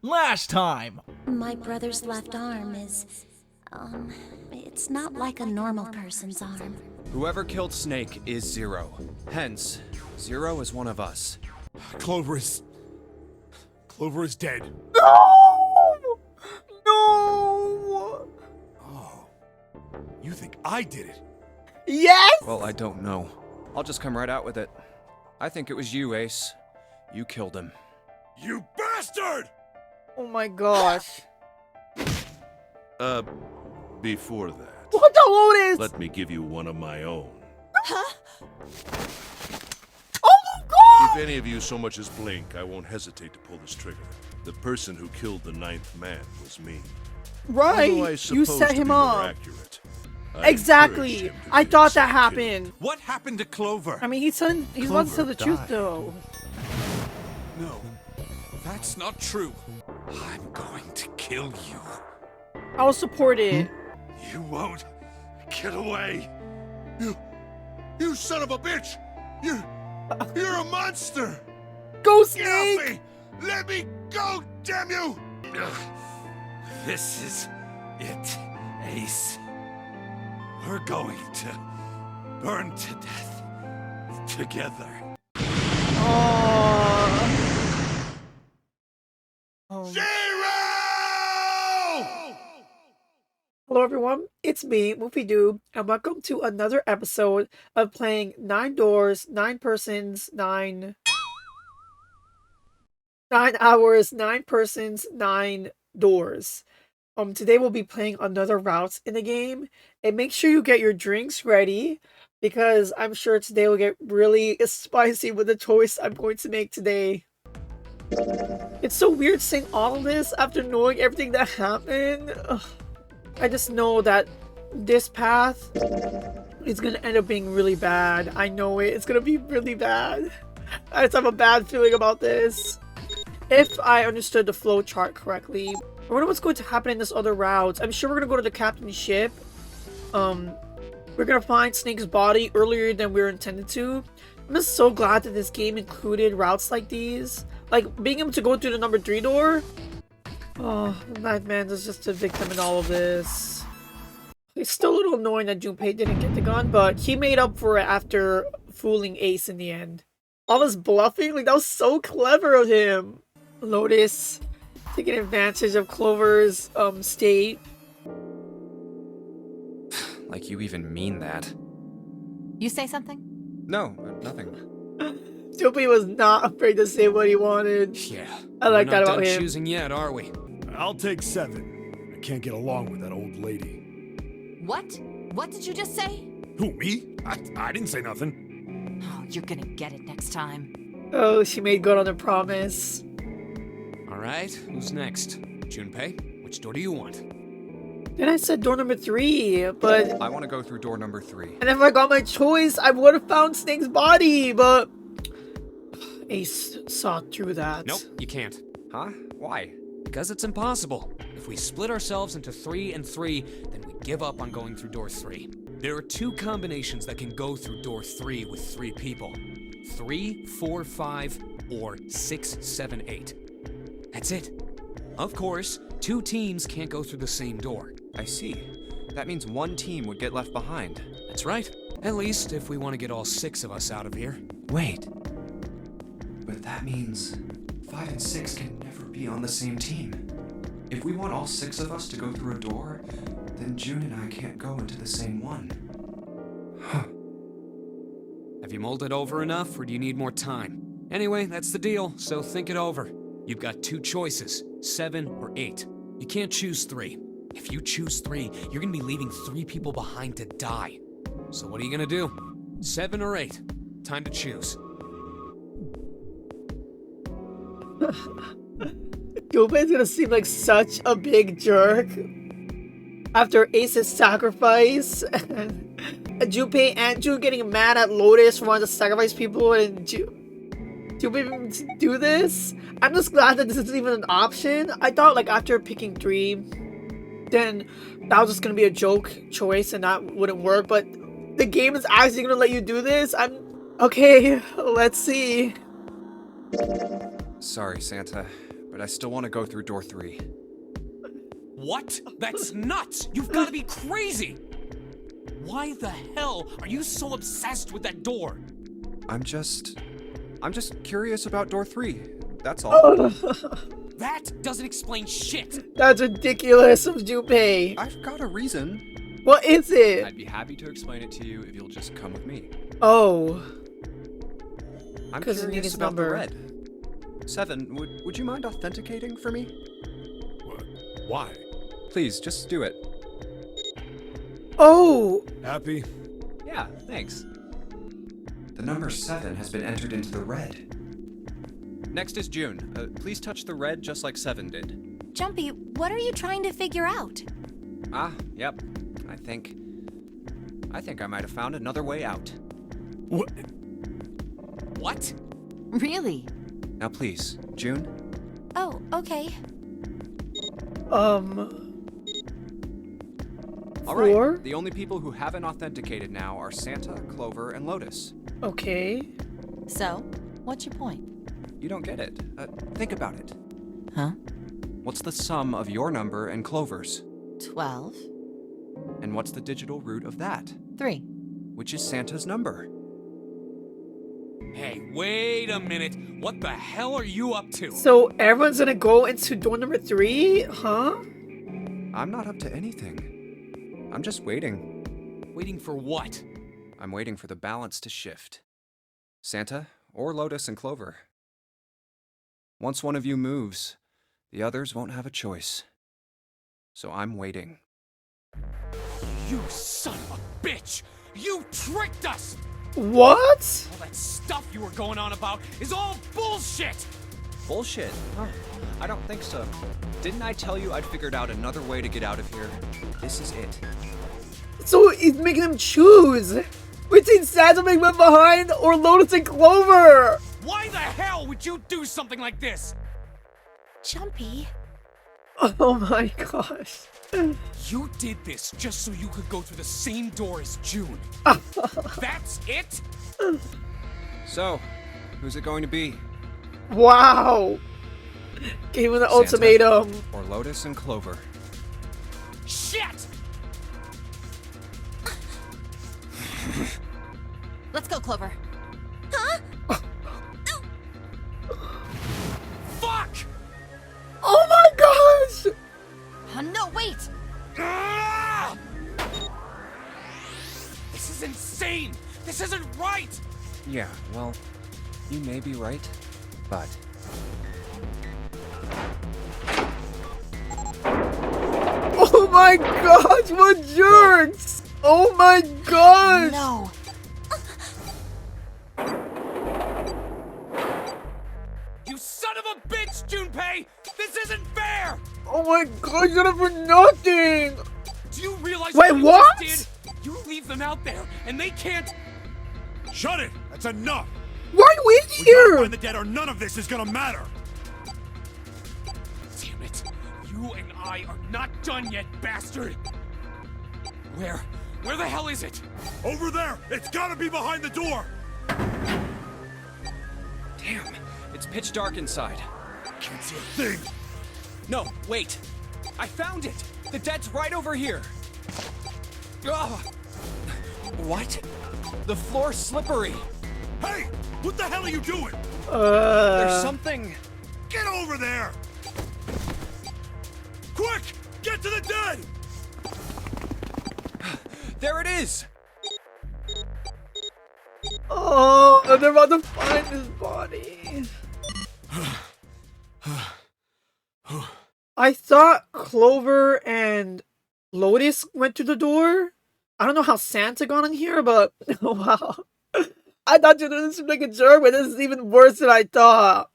Last time! My brother's left arm is, it's not like a normal person's arm. Whoever killed Snake is Zero. Hence, Zero is one of us. Clover is dead. No! No! Oh. You think I did it? Yes! Well, I don't know. I'll just come right out with it. I think it was you, Ace. You killed him. You bastard! Oh my gosh. Before that, What the Lotus? let me give you one of my own. Huh? Oh my god! If any of you so much as blink, I won't hesitate to pull this trigger. The person who killed the 9th man was me. Right! Although I You suppose set to him be more up. accurate, I Exactly! encouraged him to I do thought that himself kill. happened. What happened to Clover? I mean, he's about to tell Clover the truth died. though. No, that's not true. I'm going to kill you. I'll support it. You won't get away. You son of a bitch! You're a monster! Go Get off Snake! me! Let me go, damn you! This is it, Ace. We're going to burn to death together. Oh. Zero! Hello everyone, it's me, Mufi-Do, and welcome to another episode of playing 9 doors, 9 persons, 9 hours, 9 persons, 9 doors. Today we'll be playing another routes in the game, and make sure you get your drinks ready, because I'm sure today will get really spicy with the choice I'm going to make today. It's so weird saying all of this after knowing everything that happened. Ugh. I just know that this path is gonna end up being really bad. I know it. It's gonna be really bad. I just have a bad feeling about this. If I understood the flow chart correctly, I wonder what's going to happen in this other route. I'm sure we're gonna go to the captain's ship. We're gonna find Snake's body earlier than we were intended to. I'm just so glad that this game included routes like these. Like, being able to go through the number 3 door. Oh, the 9th man is just a victim in all of this. It's still a little annoying that Junpei didn't get the gun, but he made up for it after fooling Ace in the end. All this bluffing, like, that was so clever of him. Lotus taking advantage of Clover's state. Like you even mean that. You say something? No, nothing. Junpei was not afraid to say what he wanted. Yeah. I like We're that not about done him. choosing yet, are we? I'll take 7. I can't get along with that old lady. What? What did you just say? Who, me? I didn't say nothing. Oh, you're gonna get it next time. Oh, she made good on her promise. All right, who's next? Junpei, which door do you want? Then I said door number 3, but... I want to go through door number 3. And if I got my choice, I would have found Snake's body, but... Ace saw through that. Nope, you can't. Huh? Why? Because it's impossible. If we split ourselves into 3 and 3, then we give up on going through door 3. There are 2 combinations that can go through door 3 with 3 people. 3, 4, 5, or 6, 7, 8. That's it. Of course, 2 teams can't go through the same door. I see. That means one team would get left behind. That's right. At least if we want to get all 6 of us out of here. Wait. But that means 5 and 6 can never be on the same team. If we want all 6 of us to go through a door, then June and I can't go into the same one. Huh. Have you mulled it over enough, or do you need more time? Anyway, that's the deal, so think it over. You've got 2 choices, 7 or 8. You can't choose 3. If you choose 3, you're gonna be leaving 3 people behind to die. So what are you gonna do? 7 or 8? Time to choose. Junpei's gonna seem like such a big jerk after Ace's sacrifice. And Junpei and June getting mad at Lotus for wanting to sacrifice people, and Junpei even do this. I'm just glad that this isn't even an option. I thought like after picking 3, then that was just gonna be a joke choice and that wouldn't work. But the game is actually gonna let you do this. Okay. Let's see. Sorry, Santa. but I still want to go through door 3. What? That's nuts! You've got to be crazy! Why the hell are you so obsessed with that door? I'm just curious about door 3. That's all. That doesn't explain shit! That's ridiculous of Junpei. I've got a reason. What is it? I'd be happy to explain it to you if you'll just come with me. Oh. I'm 'Cause you need curious his about the number. red. 7, would you mind authenticating for me? Why? Please, just do it. Oh. Happy? Yeah, thanks. The number 7 has been entered into the red. Next is June. Please touch the red just like 7 did. Jumpy, what are you trying to figure out? Ah, yep. I think I might have found another way out. What? What? Really? Now please, June. Oh, okay. All Four? right. The only people who haven't authenticated now are Santa, Clover, and Lotus. Okay. So, what's your point? You don't get it. Think about it. Huh? What's the sum of your number and Clover's? 12. And what's the digital root of that? 3. Which is Santa's number. Hey, wait a minute. What the hell are you up to? So everyone's gonna go into door number 3? Huh? I'm not up to anything. I'm just waiting. Waiting for what? I'm waiting for the balance to shift. Santa, or Lotus and Clover. Once one of you moves, the others won't have a choice. So I'm waiting. You son of a bitch! You tricked us! What? All that stuff you were going on about is all bullshit! Bullshit. Huh. I don't think so. Didn't I tell you I'd figured out another way to get out of here? This is it. So he's making them choose between Santa being left behind or Lotus and Clover. Why the hell would you do something like this? Jumpy. Oh my gosh. You did this just so you could go through the same door as June. That's it? So, who's it going to be? Wow. Gave him the Santa ultimatum. Or Lotus and Clover? Shit! Let's go, Clover. Fuck! Oh my gosh. No, wait! Ah! This is insane! This isn't right! Yeah, well, you may be right, but... Oh my gosh, what jerks! Oh my gosh! No! You son of a bitch, Junpei! This isn't fair! Oh my gosh, you did it for nothing! Do you realize Wait, you what? just did? You leave them out there, and they can't... Shut it! That's enough! Why are we We gotta here? find the dead or none of this is gonna matter! Damn it. You and I are not done yet, bastard! Where the hell is it? Over there! It's gotta be behind the door! Damn, it's pitch dark inside. Can't see a thing! No, wait! I found it! The dead's right over here! Ugh. What? The floor's slippery! Hey! What the hell are you doing? There's something... Get over there! Quick! Get to the dead! There it is! Oh, they're about to find his body. I thought Clover and Lotus went through the door. I don't know how Santa got in here, but wow. I thought you didn't seem like a jerk, but this is even worse than I thought.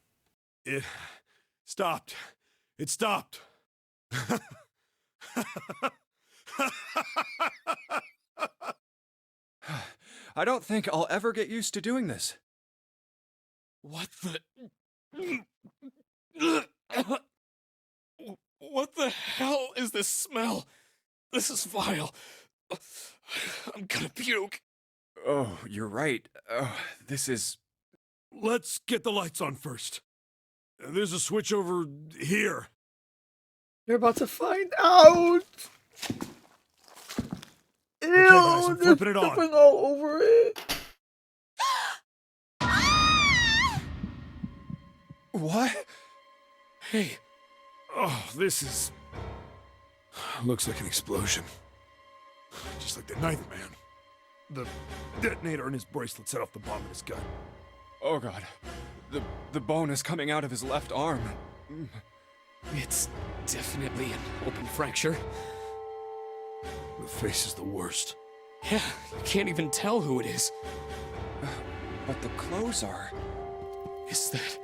It stopped. It stopped. I don't think I'll ever get used to doing this. What the... What the hell is this smell? This is vile. I'm gonna puke. Oh, you're right. This is... Let's get the lights on first. There's a switch over here. You're about to find out. Ew, guys, I'm they're flipping it on. flipping all over it. What? Hey. Oh, this is... Looks like an explosion. Just like the Ninth Man. The detonator in his bracelet set off the bomb in his gun. Oh god. The bone is coming out of his left arm. It's definitely an open fracture. The face is the worst. Yeah, you can't even tell who it is. But the clothes are... Is that...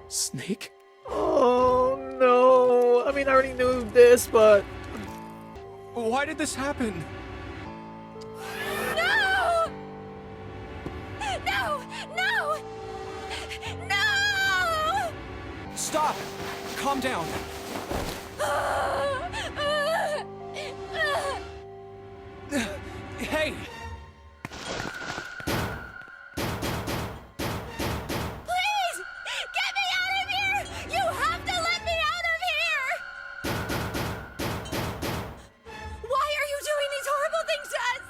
Snake? Oh no. I mean, I already knew this, but... Why did this happen? No! No! No! No! Stop! Calm down. Hey! Please! Get me out of here! You have to let me out of here! Why are you doing these horrible things to us?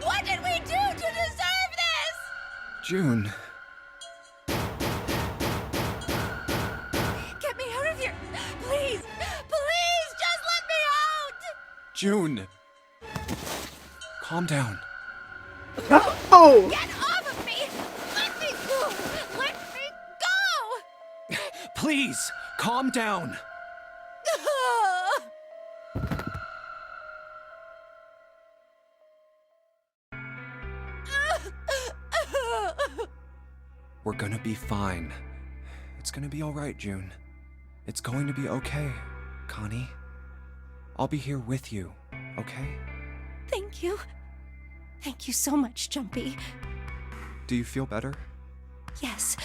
What did we do to deserve this? June. Get me out of here! Please! Please! Just let me out! June! Calm down. Oh! Get off of me! Let me go! Let me go! Please, calm down. We're gonna be fine. It's gonna be alright, June. It's going to be okay, Connie. I'll be here with you, okay? Thank you. Thank you so much, Jumpy. Do you feel better? Yes,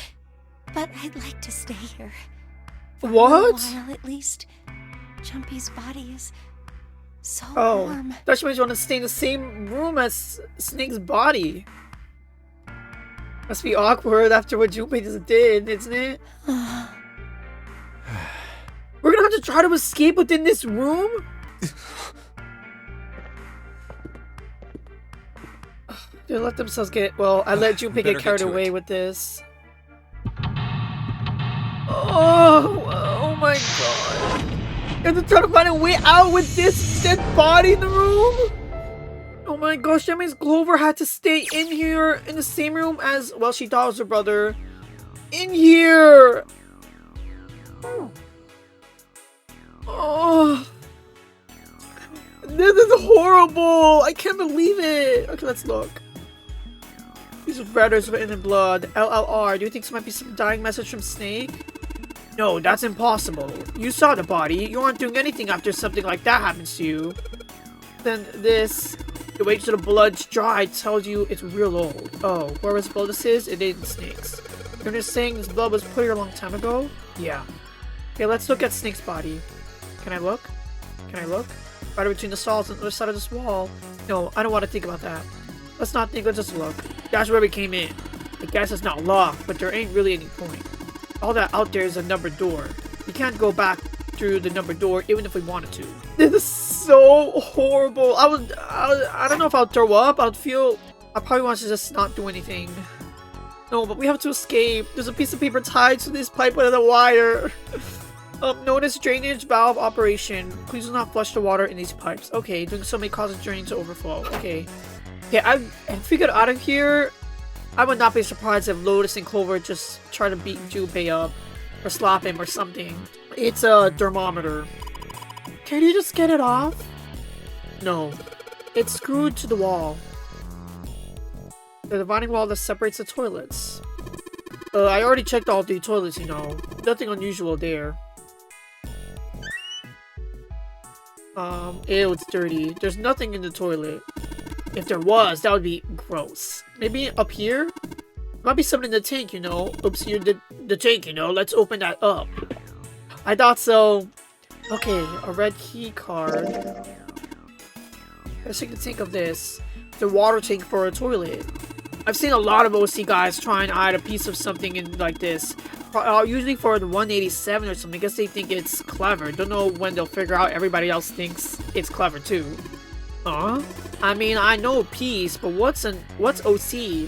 but I'd like to stay here. What? For a while, at least. Jumpy's body is so Oh, warm. thought she might want to stay in the same room as Snake's body. Must be awkward after what Junpei just did, isn't it? We're gonna have to try to escape within this room? They let themselves get... Well, I let Junpei Better get carried get to away it. with this. Oh my god. You have to try to find a way out with this dead body in the room? Oh my gosh, that means Clover had to stay in here in the same room as... Well, she thought it was her brother. In here! Oh... This is horrible! I can't believe it! Okay, let's look. These letters written in blood. LLR. Do you think this might be some dying message from Snake? No, that's impossible. You saw the body. You aren't doing anything after something like that happens to you. Then this... The way to the blood's dry tells you it's real old. Oh, whoever's blood this is, it ain't Snake's. You're just saying this blood was put here a long time ago? Yeah. Okay, let's look at Snake's body. Can I look? Can I look? Right between the stalls on the other side of this wall. No, I don't want to think about that. Let's not think, let's just look. That's where we came in. I guess it's not locked, but there ain't really any point. All that out there is a numbered door. You can't go back through the numbered door even if we wanted to. This is so horrible. I don't know if I'll throw up. I probably want to just not do anything. No, but we have to escape. There's a piece of paper tied to this pipe with a wire. Notice drainage valve operation. Please do not flush the water in these pipes. Okay, doing so may cause the drain to overflow. Okay. Okay, if we get out of here, I would not be surprised if Lotus and Clover just try to beat Junpei up. Or slap him or something. It's a thermometer. Can you just get it off? No. It's screwed to the wall. The dividing wall that separates the toilets. I already checked all the toilets, you know. Nothing unusual there. Ew, it's dirty. There's nothing in the toilet. If there was, that would be gross. Maybe up here? Might be something in the tank, you know. Oops, you're the tank, you know. Let's open that up. I thought so. Okay, a red key card. Let's take the tank of this. The water tank for a toilet. I've seen a lot of OC guys try and hide a piece of something in like this. Usually for the 187 or something, because they think it's clever. Don't know when they'll figure out everybody else thinks it's clever too. Huh? I mean, I know peace, but what's OC?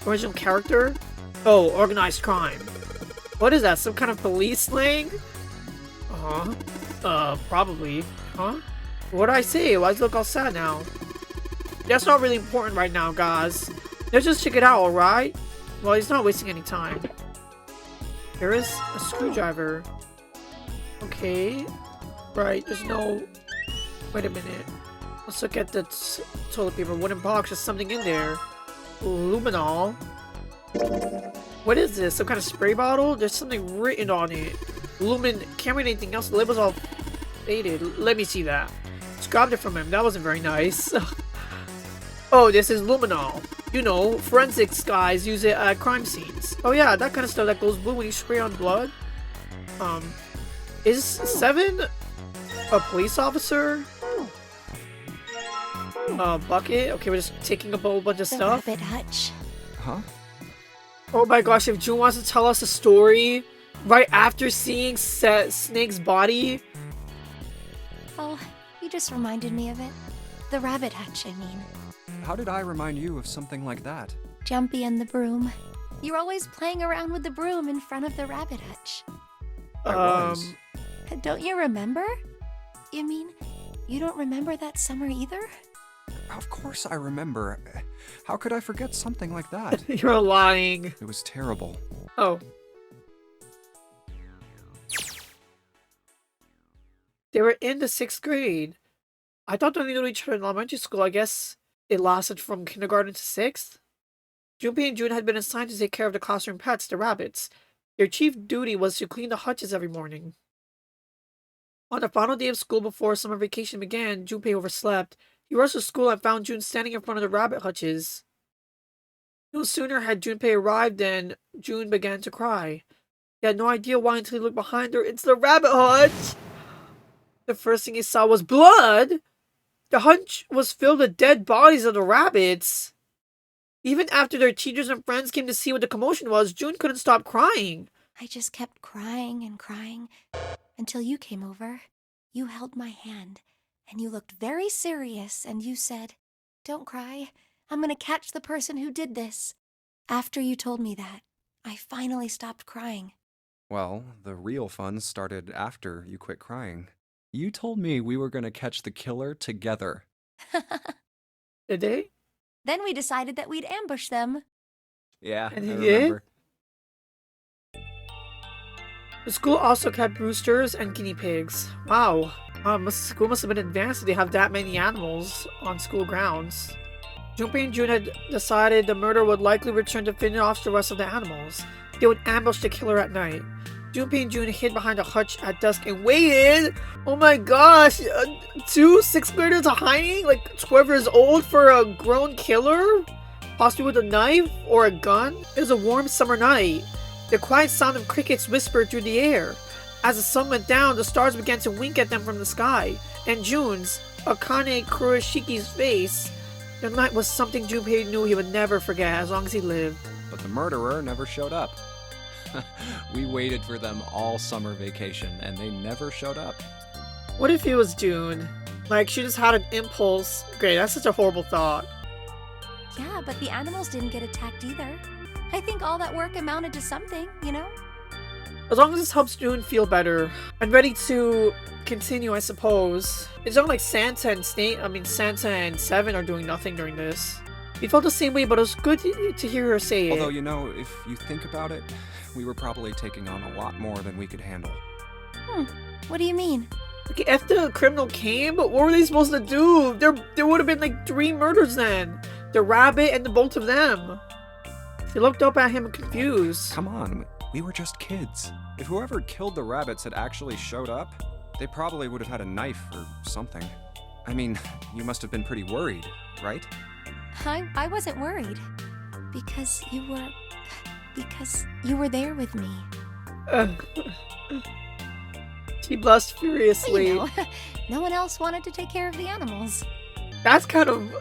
Original character? Oh, organized crime. What is that? Some kind of police slang? Probably. Huh? What'd I say? Why does it look all sad now? That's not really important right now, guys. Let's just check it out, alright? Well, he's not wasting any time. There is a screwdriver. Okay. Right, there's no... Wait a minute. Let's look at the toilet paper. Wooden box. There's something in there. Luminol. What is this? Some kind of spray bottle? There's something written on it. Lumen. Can't read anything else. The label's all faded. Let me see that. Just grabbed it from him. That wasn't very nice. Oh, this is luminol. You know, forensics guys use it at crime scenes. Oh yeah, that kind of stuff that goes blue when you spray on blood. Is 7 a police officer? Bucket? Okay, we're just taking up a whole bunch of stuff. Rabbit hutch. Huh? Oh my gosh, if June wants to tell us a story right after seeing Snake's body. Oh, you just reminded me of it. The rabbit hutch, I mean. How did I remind you of something like that? Jumpy and the broom. You're always playing around with the broom in front of the rabbit hutch. I was. Don't you remember? You mean, you don't remember that summer either? Of course I remember. How could I forget something like that? You're lying. It was terrible. Oh. They were in the 6th grade. I thought they knew each other in elementary school. I guess it lasted from kindergarten to 6th. Junpei and June had been assigned to take care of the classroom pets, the rabbits. Their chief duty was to clean the hutches every morning. On the final day of school before summer vacation began, Junpei overslept. He rushed to school and found June standing in front of the rabbit hutches. No sooner had Junpei arrived than June began to cry. He had no idea why until he looked behind her. It's the rabbit hutch! The first thing he saw was blood! The hutch was filled with dead bodies of the rabbits. Even after their teachers and friends came to see what the commotion was, June couldn't stop crying. I just kept crying and crying until you came over. You held my hand, and you looked very serious, and you said, "Don't cry. I'm gonna catch the person who did this." After you told me that, I finally stopped crying. Well, the real fun started after you quit crying. You told me we were gonna catch the killer together. Did they? Then we decided that we'd ambush them. Yeah, And I he did? remember. The school also kept roosters and guinea pigs. Wow. School must have been advanced if they have that many animals on school grounds. Junpei and June had decided the murderer would likely return to finish off the rest of the animals. They would ambush the killer at night. Junpei and June hid behind a hutch at dusk and waited. Oh my gosh, 2 6th graders are hiding? Like 12 years old for a grown killer? Possibly with a knife or a gun? It was a warm summer night. The quiet sound of crickets whispered through the air. As the sun went down, the stars began to wink at them from the sky. And June's, Akane Kuroshiki's face. The night was something Junpei knew he would never forget as long as he lived. But the murderer never showed up. We waited for them all summer vacation, and they never showed up. What if it was June? Like, she just had an impulse. Great, that's such a horrible thought. Yeah, but the animals didn't get attacked either. I think all that work amounted to something, you know? As long as this helps June feel better. I'm ready to continue, I suppose. It's not like Santa and Santa and Seven are doing nothing during this. We felt the same way, but it was good to hear her say Although, it. you know, if you think about it, we were probably taking on a lot more than we could handle. What do you mean? Okay, if the criminal came, what were they supposed to do? There would have been like 3 murders then. The rabbit and the both of them. He looked up at him confused. Come on, we were just kids. If whoever killed the rabbits had actually showed up, they probably would have had a knife or something. I mean, you must have been pretty worried, right? I wasn't worried. Because you were there with me. She blushed furiously. You know, no one else wanted to take care of the animals. That's kind of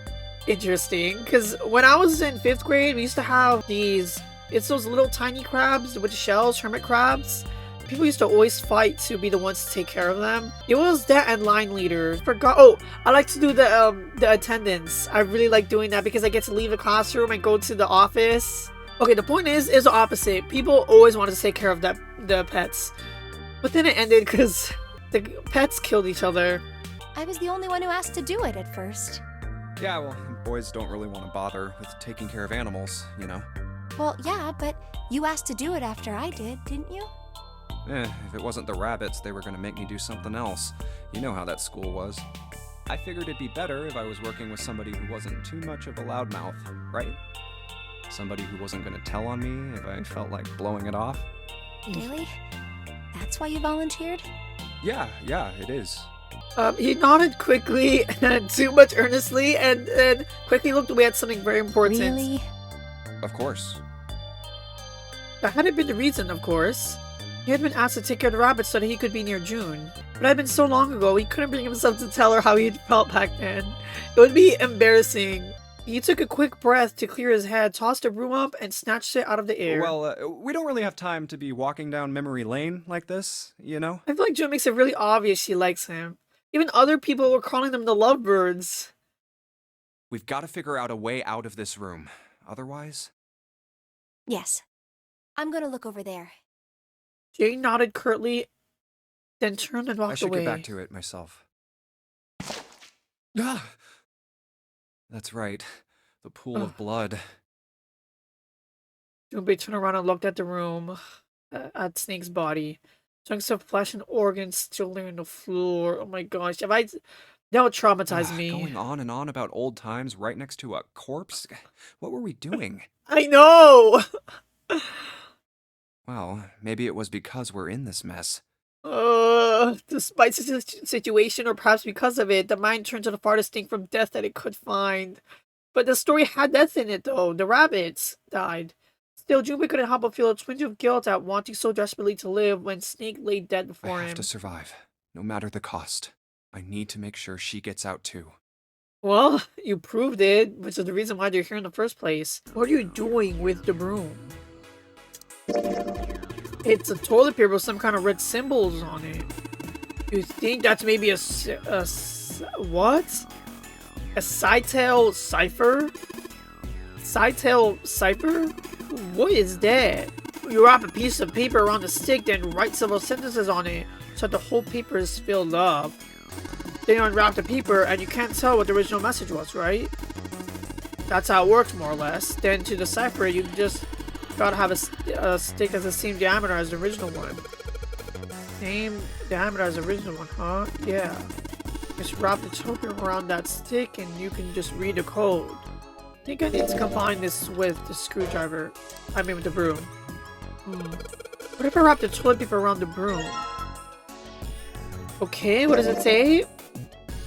interesting because when I was in 5th grade, we used to have these. It's those little tiny crabs with shells, hermit crabs. People used to always fight to be the ones to take care of them. It was that and line leader. Forgot. Oh, I like to do the attendance. I really like doing that because I get to leave the classroom and go to the office. Okay, the point is the opposite. People always wanted to take care of the pets, but then it ended because the pets killed each other. I was the only one who asked to do it at first. Yeah, well, boys don't really want to bother with taking care of animals, you know. Well, yeah, but you asked to do it after I did, didn't you? If it wasn't the rabbits, they were gonna make me do something else. You know how that school was. I figured it'd be better if I was working with somebody who wasn't too much of a loudmouth, right? Somebody who wasn't gonna tell on me if I felt like blowing it off. Really? That's why you volunteered? Yeah, it is. He nodded quickly and too much earnestly and quickly looked away at something very important. Really? Of course. That hadn't been the reason, of course. He had been asked to take care of the rabbits so that he could be near June. But it had been so long ago, he couldn't bring himself to tell her how he felt back then. It would be embarrassing. He took a quick breath to clear his head, tossed a broom up, and snatched it out of the air. Well, we don't really have time to be walking down memory lane like this, you know? I feel like June makes it really obvious she likes him. Even other people were calling them the lovebirds. We've got to figure out a way out of this room. Otherwise... Yes. I'm gonna look over there. Jane nodded curtly, then turned and walked away. I should get back to it myself. Ah! That's right. The pool of blood. Junpei turned around and looked at the room, at Snake's body. Chunks of flesh and organs still laying on the floor. Oh my gosh, that would traumatize me. Going on and on about old times right next to a corpse? What were we doing? I know! Well, maybe it was because we're in this mess. Despite the situation, or perhaps because of it, the mind turned to the farthest thing from death that it could find. But the story had death in it, though. The rabbits died. Still, Junpei couldn't help but feel a twinge of guilt at wanting so desperately to live when Snake lay dead before him. I have to survive, no matter the cost. I need to make sure she gets out too. Well, you proved it, which is the reason why they're here in the first place. What are you doing with the broom? It's a toilet paper with some kind of red symbols on it. You think that's maybe what? A side-tail cipher? Side-tail cipher? What is that? You wrap a piece of paper around the stick, then write several sentences on it, so that the whole paper is filled up. Then you unwrap the paper, and you can't tell what the original message was, right? That's how it works, more or less. Then to decipher it, you just gotta have a stick that's the same diameter as the original one. Same diameter as the original one, huh? Yeah. Just wrap the toilet paper around that stick, and you can just read the code. I think I need to combine this with the screwdriver. I mean with the broom. What if I wrap the toilet paper around the broom? Okay, what does it say?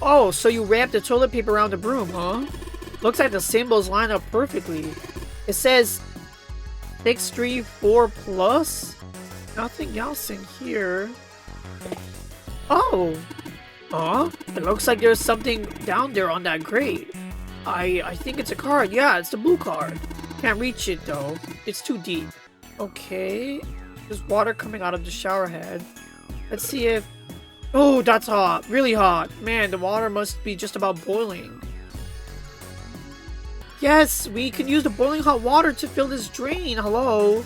Oh, so you wrap the toilet paper around the broom, huh? Looks like the symbols line up perfectly. It says 634 plus? Nothing else in here. Oh! Huh? It looks like there's something down there on that grate. I think it's a card. Yeah, it's the blue card. Can't reach it though. It's too deep. Okay. There's water coming out of the shower head. Let's see if... Oh, that's hot. Really hot. Man, the water must be just about boiling. Yes, we can use the boiling hot water to fill this drain. Hello?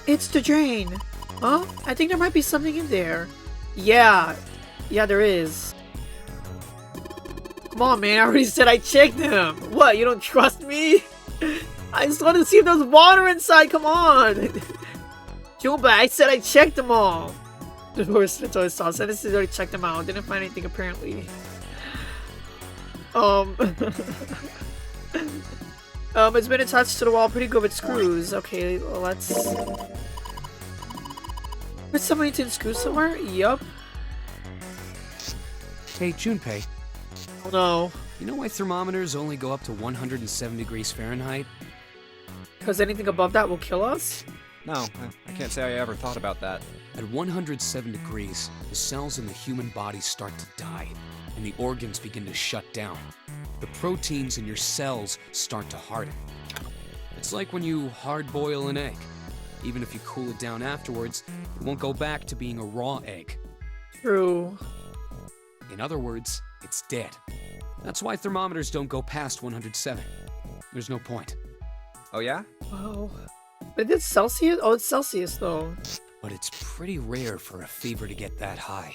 It's the drain. Huh? I think there might be something in there. Yeah. Yeah, there is. Come on, man. I already said I checked them. What, you don't trust me? I just wanted to see if there's water inside. Come on. Junpei, I said I checked them all. The worst toy sauce. I just already checked them out. Didn't find anything apparently. It's been attached to the wall pretty good with screws. Okay, well, let's... Put somebody to screw somewhere? Yup. Hey, Junpei. Oh no. You know why thermometers only go up to 107 degrees Fahrenheit? Because anything above that will kill us? No, I can't say I ever thought about that. At 107 degrees, the cells in the human body start to die, and the organs begin to shut down. The proteins in your cells start to harden. It's like when you hard-boil an egg. Even if you cool it down afterwards, it won't go back to being a raw egg. True. In other words, it's dead. That's why thermometers don't go past 107. There's no point. Oh, yeah? Wow. But it's Celsius? Oh, it's Celsius, though. But it's pretty rare for a fever to get that high.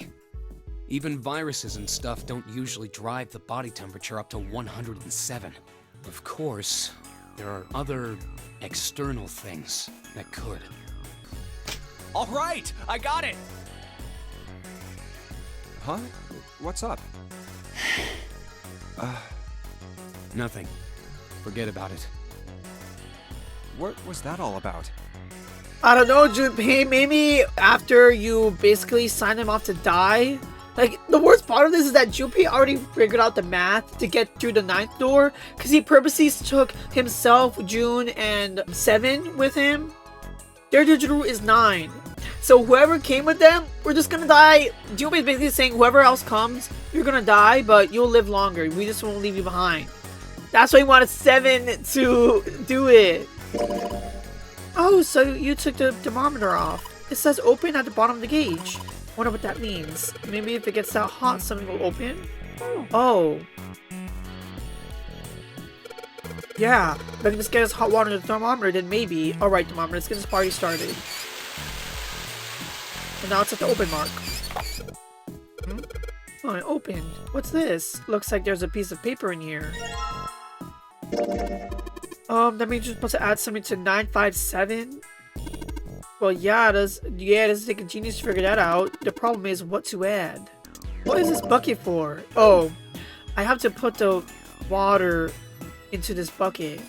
Even viruses and stuff don't usually drive the body temperature up to 107. Of course, there are other external things that could. All right, I got it. Huh? What's up? Nothing. Forget about it. What was that all about? I don't know, Junpei. Maybe after you basically sign him off to die. Like, the worst part of this is that Junpei already figured out the math to get through the 9th door, because he purposely took himself, June, and 7 with him. Their digital is 9. So whoever came with them, we're just gonna die. Junpei is basically saying whoever else comes, you're gonna die, but you'll live longer. We just won't leave you behind. That's why he wanted 7 to do it. Oh, so you took the thermometer off. It says open at the bottom of the gauge. Wonder what that means. Maybe if it gets that hot, something will open? Oh. Yeah, but if we just get us hot water in the thermometer, then maybe. Alright, thermometer, let's get this party started. And now it's at the open mark. Oh, it opened. What's this? Looks like there's a piece of paper in here. That means you're supposed to add something to 957? Well, yeah, it does take a genius to figure that out. The problem is what to add. What is this bucket for? Oh, I have to put the water into this bucket.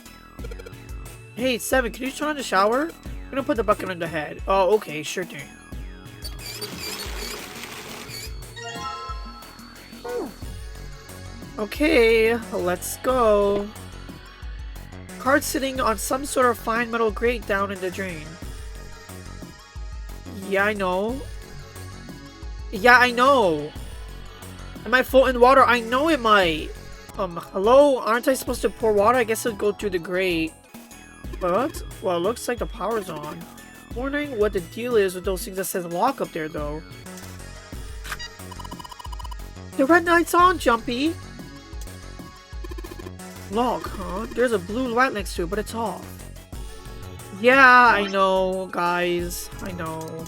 Hey, 7, can you turn on the shower? I'm gonna put the bucket on the head. Oh, okay, sure thing. Okay, let's go. Card sitting on some sort of fine metal grate down in the drain. Yeah, I know. Yeah, I know. It might float in water. I know it might. Hello? Aren't I supposed to pour water? I guess it'll go through the grate. What? Well, it looks like the power's on. I'm wondering what the deal is with those things that says lock up there, though. The red light's on, Jumpy. Lock, huh? There's a blue light next to it, but it's off. Yeah, I know, guys. I know.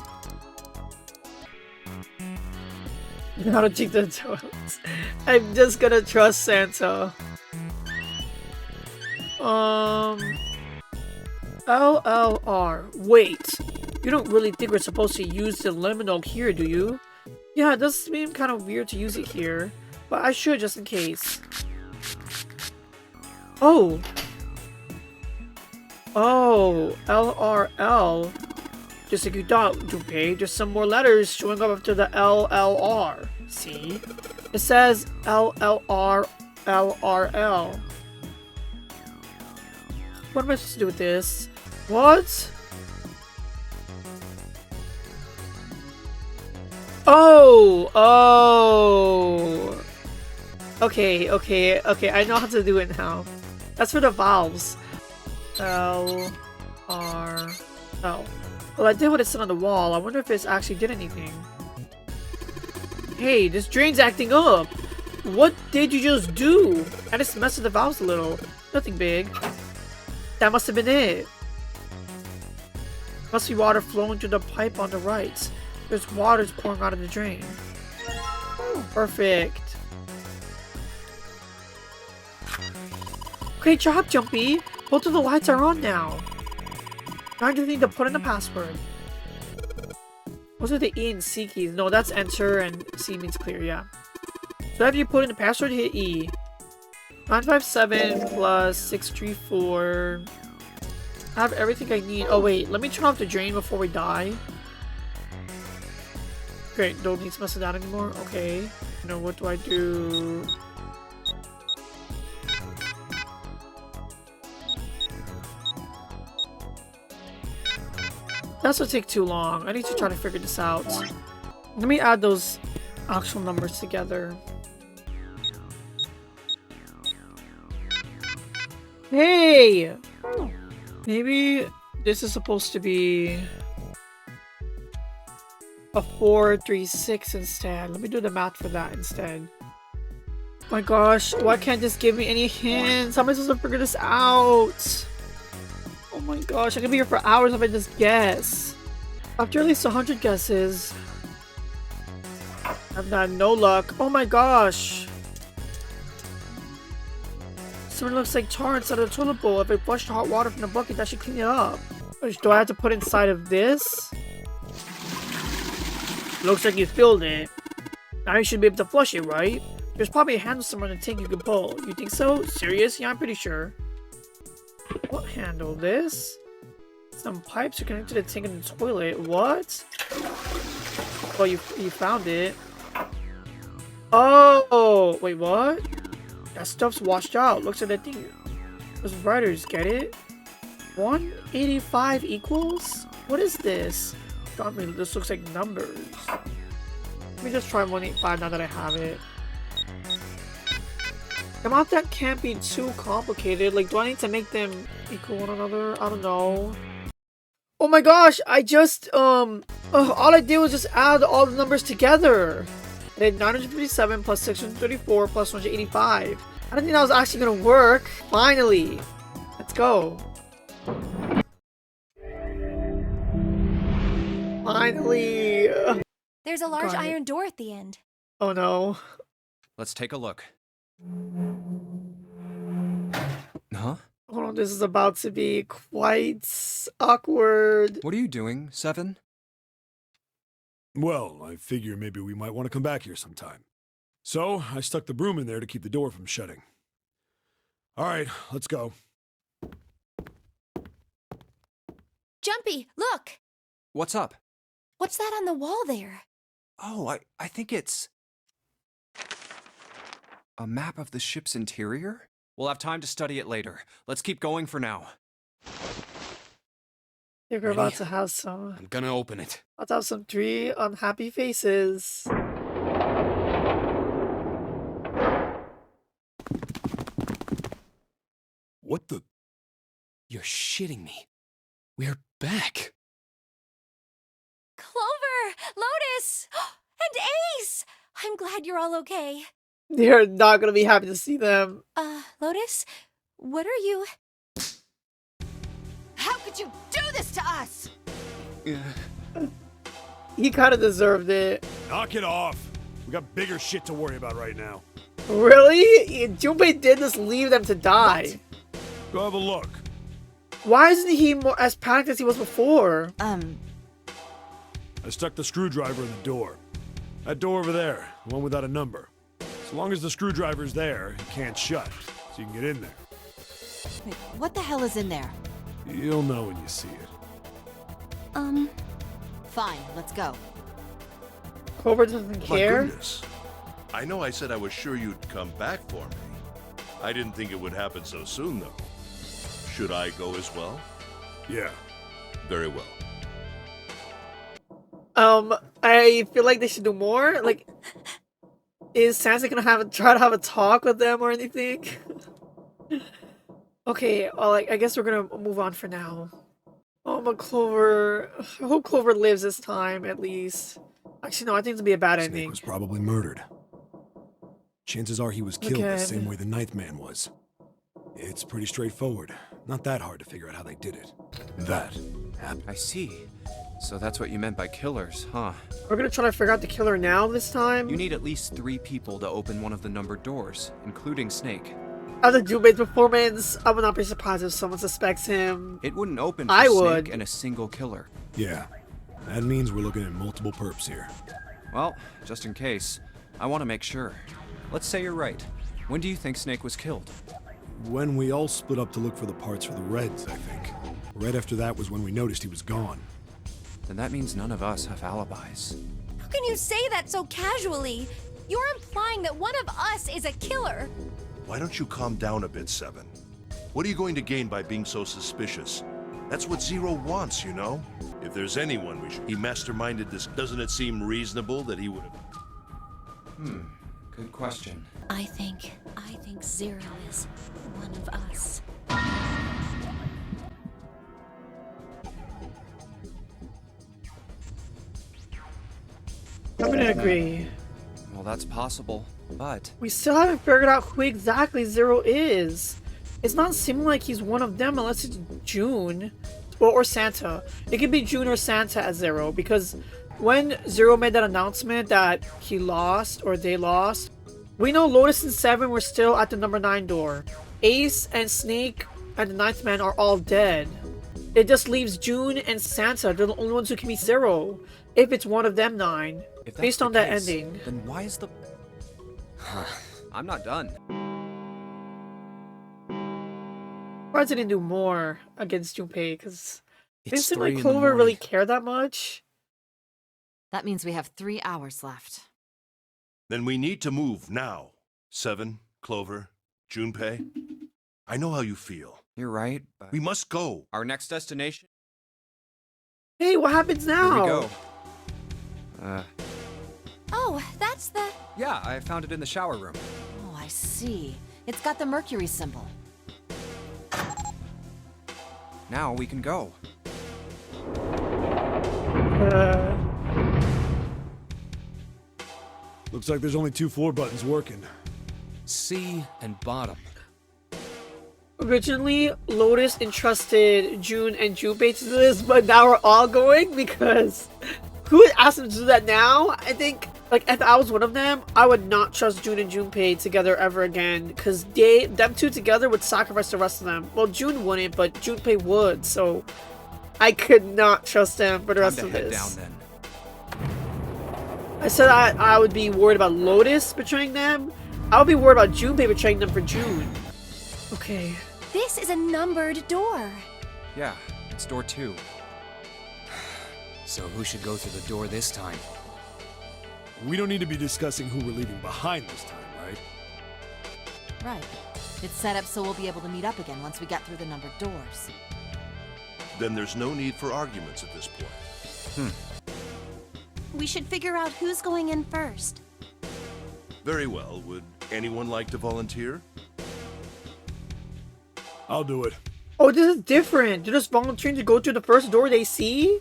You gotta take the toes. I'm just gonna trust Santa. LLR. Wait. You don't really think we're supposed to use the liminal here, do you? Yeah, it does seem kind of weird to use it here. But I should just in case. Oh. Oh, LRL. Just like you thought, Junpei. There's some more letters showing up after the LLR. See? It says LLR, LRL. What am I supposed to do with this? What? Oh! Oh! Okay, okay, okay. I know how to do it now. That's for the valves. L, R, L. Well, I did what it said on the wall. I wonder if it actually did anything. Hey, this drain's acting up. What did you just do? I just messed with the valves a little. Nothing big. That must have been it. Must be water flowing through the pipe on the right. There's water pouring out of the drain. Perfect. Great job, Jumpy. Both of the lights are on now. Now I just need to put in the password. Those are the E and C keys. No, that's enter and C means clear, yeah. So after you put in the password, hit E. 957 plus 634. I have everything I need. Oh wait, let me turn off the drain before we die. Great, don't need to mess with that anymore. Okay. Now what do I do? That's gonna take too long. I need to try to figure this out. Let me add those actual numbers together. Hey! Maybe this is supposed to be a 4, 3, 6 instead. Let me do the math for that instead. My gosh, why can't this give me any hints? How am I supposed to figure this out? Oh my gosh, I could be here for hours if I just guess. After at least 100 guesses, I've had no luck. Oh my gosh. Someone looks like tar inside of the toilet bowl. If I flush the hot water from the bucket, that should clean it up. Do I have to put it inside of this? Looks like you filled it. Now you should be able to flush it, right? There's probably a handle somewhere in the tank you can pull. You think so? Serious? Yeah, I'm pretty sure. What handle? This? Some pipes are connected to the tank in the toilet. What? Oh, you found it. Oh! Wait, what? That stuff's washed out. Looks like that thing. Those writers, get it? 185 equals? What is this? God, man, this looks like numbers. Let me just try 185 now that I have it. The math that can't be too complicated. Like, do I need to make them equal one another? I don't know. Oh my gosh, I just, all I did was just add all the numbers together. I did 957 plus 634 plus 185. I didn't think that was actually gonna work. Finally. Let's go. Finally. There's a large Got it. iron door at the end. Oh no. Let's take a look. Huh? Hold on, this is about to be quite awkward. What are you doing, Seven? Well, I figure maybe we might want to come back here sometime. So, I stuck the broom in there to keep the door from shutting. Alright, let's go. Jumpy, look! What's up? What's that on the wall there? Oh, I think it's... a map of the ship's interior? We'll have time to study it later. Let's keep going for now. You're Ready? about to have some. I'm gonna open it. About to have some 3 unhappy faces. What the? You're shitting me. We're back. Clover! Lotus! And Ace! I'm glad you're all okay. They're not gonna be happy to see them. Lotus? What are you... How could you do this to us? He kind of deserved it. Knock it off. We got bigger shit to worry about right now. Really? Junpei did just leave them to die. Go have a look. Why isn't he more as panicked as he was before? I stuck the screwdriver in the door. That door over there, the one without a number. As long as the screwdriver's there, it can't shut, so you can get in there. Wait, what the hell is in there? You'll know when you see it. Fine, let's go. Clover doesn't My care. goodness. I know I said I was sure you'd come back for me. I didn't think it would happen so soon, though. Should I go as well? Yeah. Very well. I feel like they should do more. Like, is Sansa gonna try to have a talk with them or anything? Okay, well, I guess we're gonna move on for now. Oh, but Clover. I hope Clover lives this time, at least. Actually, no, I think it's gonna be a bad Snake ending. was probably murdered. Chances are he was killed the Again. same way the Ninth Man was. It's pretty straightforward. Not that hard to figure out how they did it. That happened. I see. So that's what you meant by killers, huh? We're gonna try to figure out the killer now this time. You need at least 3 people to open one of the numbered doors, including Snake. After Junpei's performance, I would not be surprised if someone suspects him. It wouldn't open for I Snake would. and a single killer. Yeah. That means we're looking at multiple perps here. Well, just in case, I want to make sure. Let's say you're right. When do you think Snake was killed? When we all split up to look for the parts for the Reds, I think. Right after that was when we noticed he was gone. Then that means none of us have alibis. How can you say that so casually? You're implying that one of us is a killer. Why don't you calm down a bit, Seven? What are you going to gain by being so suspicious? That's what Zero wants, you know? If there's anyone he masterminded this, doesn't it seem reasonable that he would have... Good question. I think Zero is one of us. I'm gonna agree. Well, that's possible, but We still haven't figured out who exactly Zero is. It's not seeming like he's one of them unless it's June. Or Santa. It could be June or Santa as Zero, because when Zero made that announcement that he lost, or they lost, we know Lotus and Seven were still at the number 9 door. Ace and Snake and the 9th man are all dead. It just leaves June and Santa. They're the only ones who can be Zero. If it's one of them 9. if that's Based the on that case, ending. then why is the... I'm not done. Surprised they didn't do more against Junpei, because it didn't It's seem 3 like in the Clover really morning. cared that much. That means we have 3 hours left. Then we need to move now. Seven, Clover, Junpei. I know how you feel. You're right, but We must go. Our next destination? Hey, what happens now? here we go. Oh, that's the... Yeah, I found it in the shower room. Oh, I see. It's got the Mercury symbol. Now we can go. Looks like there's only 2 floor buttons working. C and bottom. Originally, Lotus entrusted June and Junpei to do this, but now we're all going because who would ask them to do that now? I think, like, if I was one of them, I would not trust June and Junpei together ever again because them two together would sacrifice the rest of them. Well, June wouldn't, but Junpei would, so I could not trust them for the rest Time of to head this. down then. I said I would be worried about Lotus betraying them. I would be worried about Junpei betraying them for June. Okay. This is a numbered door. Yeah, it's door 2. So who should go through the door this time? We don't need to be discussing who we're leaving behind this time, right? Right. It's set up so we'll be able to meet up again once we get through the numbered doors. Then there's no need for arguments at this point. We should figure out who's going in first. Very well. Would anyone like to volunteer? I'll do it. Oh, this is different. They're just volunteering to go through the first door they see?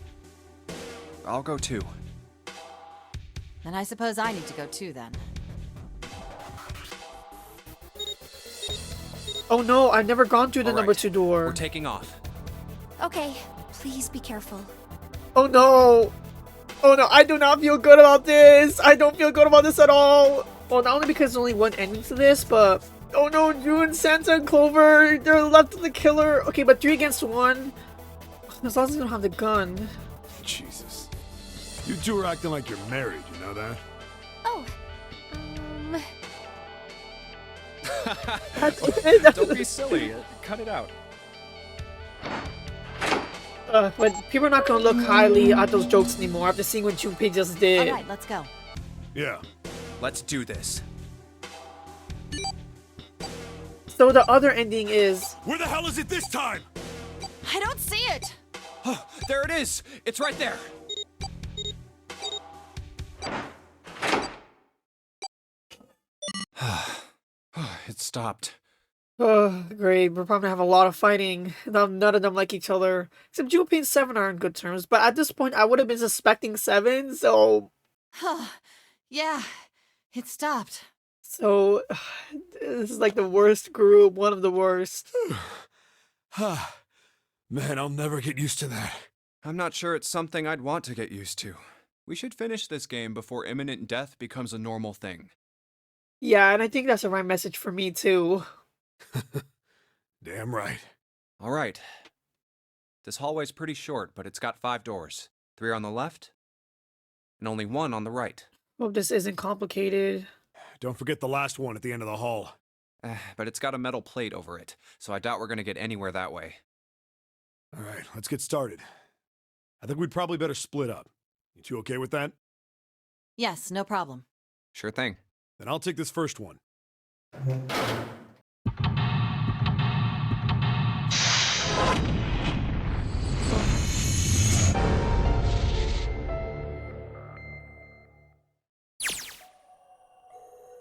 I'll go too. Then I suppose I need to go too then. Oh no, I've never gone through the All number right, 2 door. We're taking off. Okay, please be careful. Oh no! Oh no, I do not feel good about this! I don't feel good about this at all! Well, not only because there's only one ending to this, but... Oh no, June, Santa, and Clover, they're left with the killer. Okay, but 3 against 1. As long as you don't have the gun. Jesus. You two are acting like you're married, you know that? Oh, Don't be silly. Cut it out. But people are not gonna look highly at those jokes anymore after seeing what Junpei just did. All right, let's go. Yeah. Let's do this. So the other ending is... Where the hell is it this time? I don't see it! Oh, there it is! It's right there! It stopped. Oh, great. We're probably gonna have a lot of fighting. None of them like each other. Except Junpei and Seven are in good terms. But at this point, I would have been suspecting Seven, so... Yeah, it stopped. So... This is like the worst group. One of the worst. Man, I'll never get used to that. I'm not sure it's something I'd want to get used to. We should finish this game before imminent death becomes a normal thing. Yeah, and I think that's the right message for me, too. Damn right. All right. This hallway's pretty short, but it's got 5 doors. 3 on the left, and only 1 on the right. Hope this isn't complicated. Don't forget the last one at the end of the hall. But it's got a metal plate over it, so I doubt we're gonna get anywhere that way. All right, let's get started. I think we'd probably better split up. You two okay with that? Yes, no problem. Sure thing. Then I'll take this first one.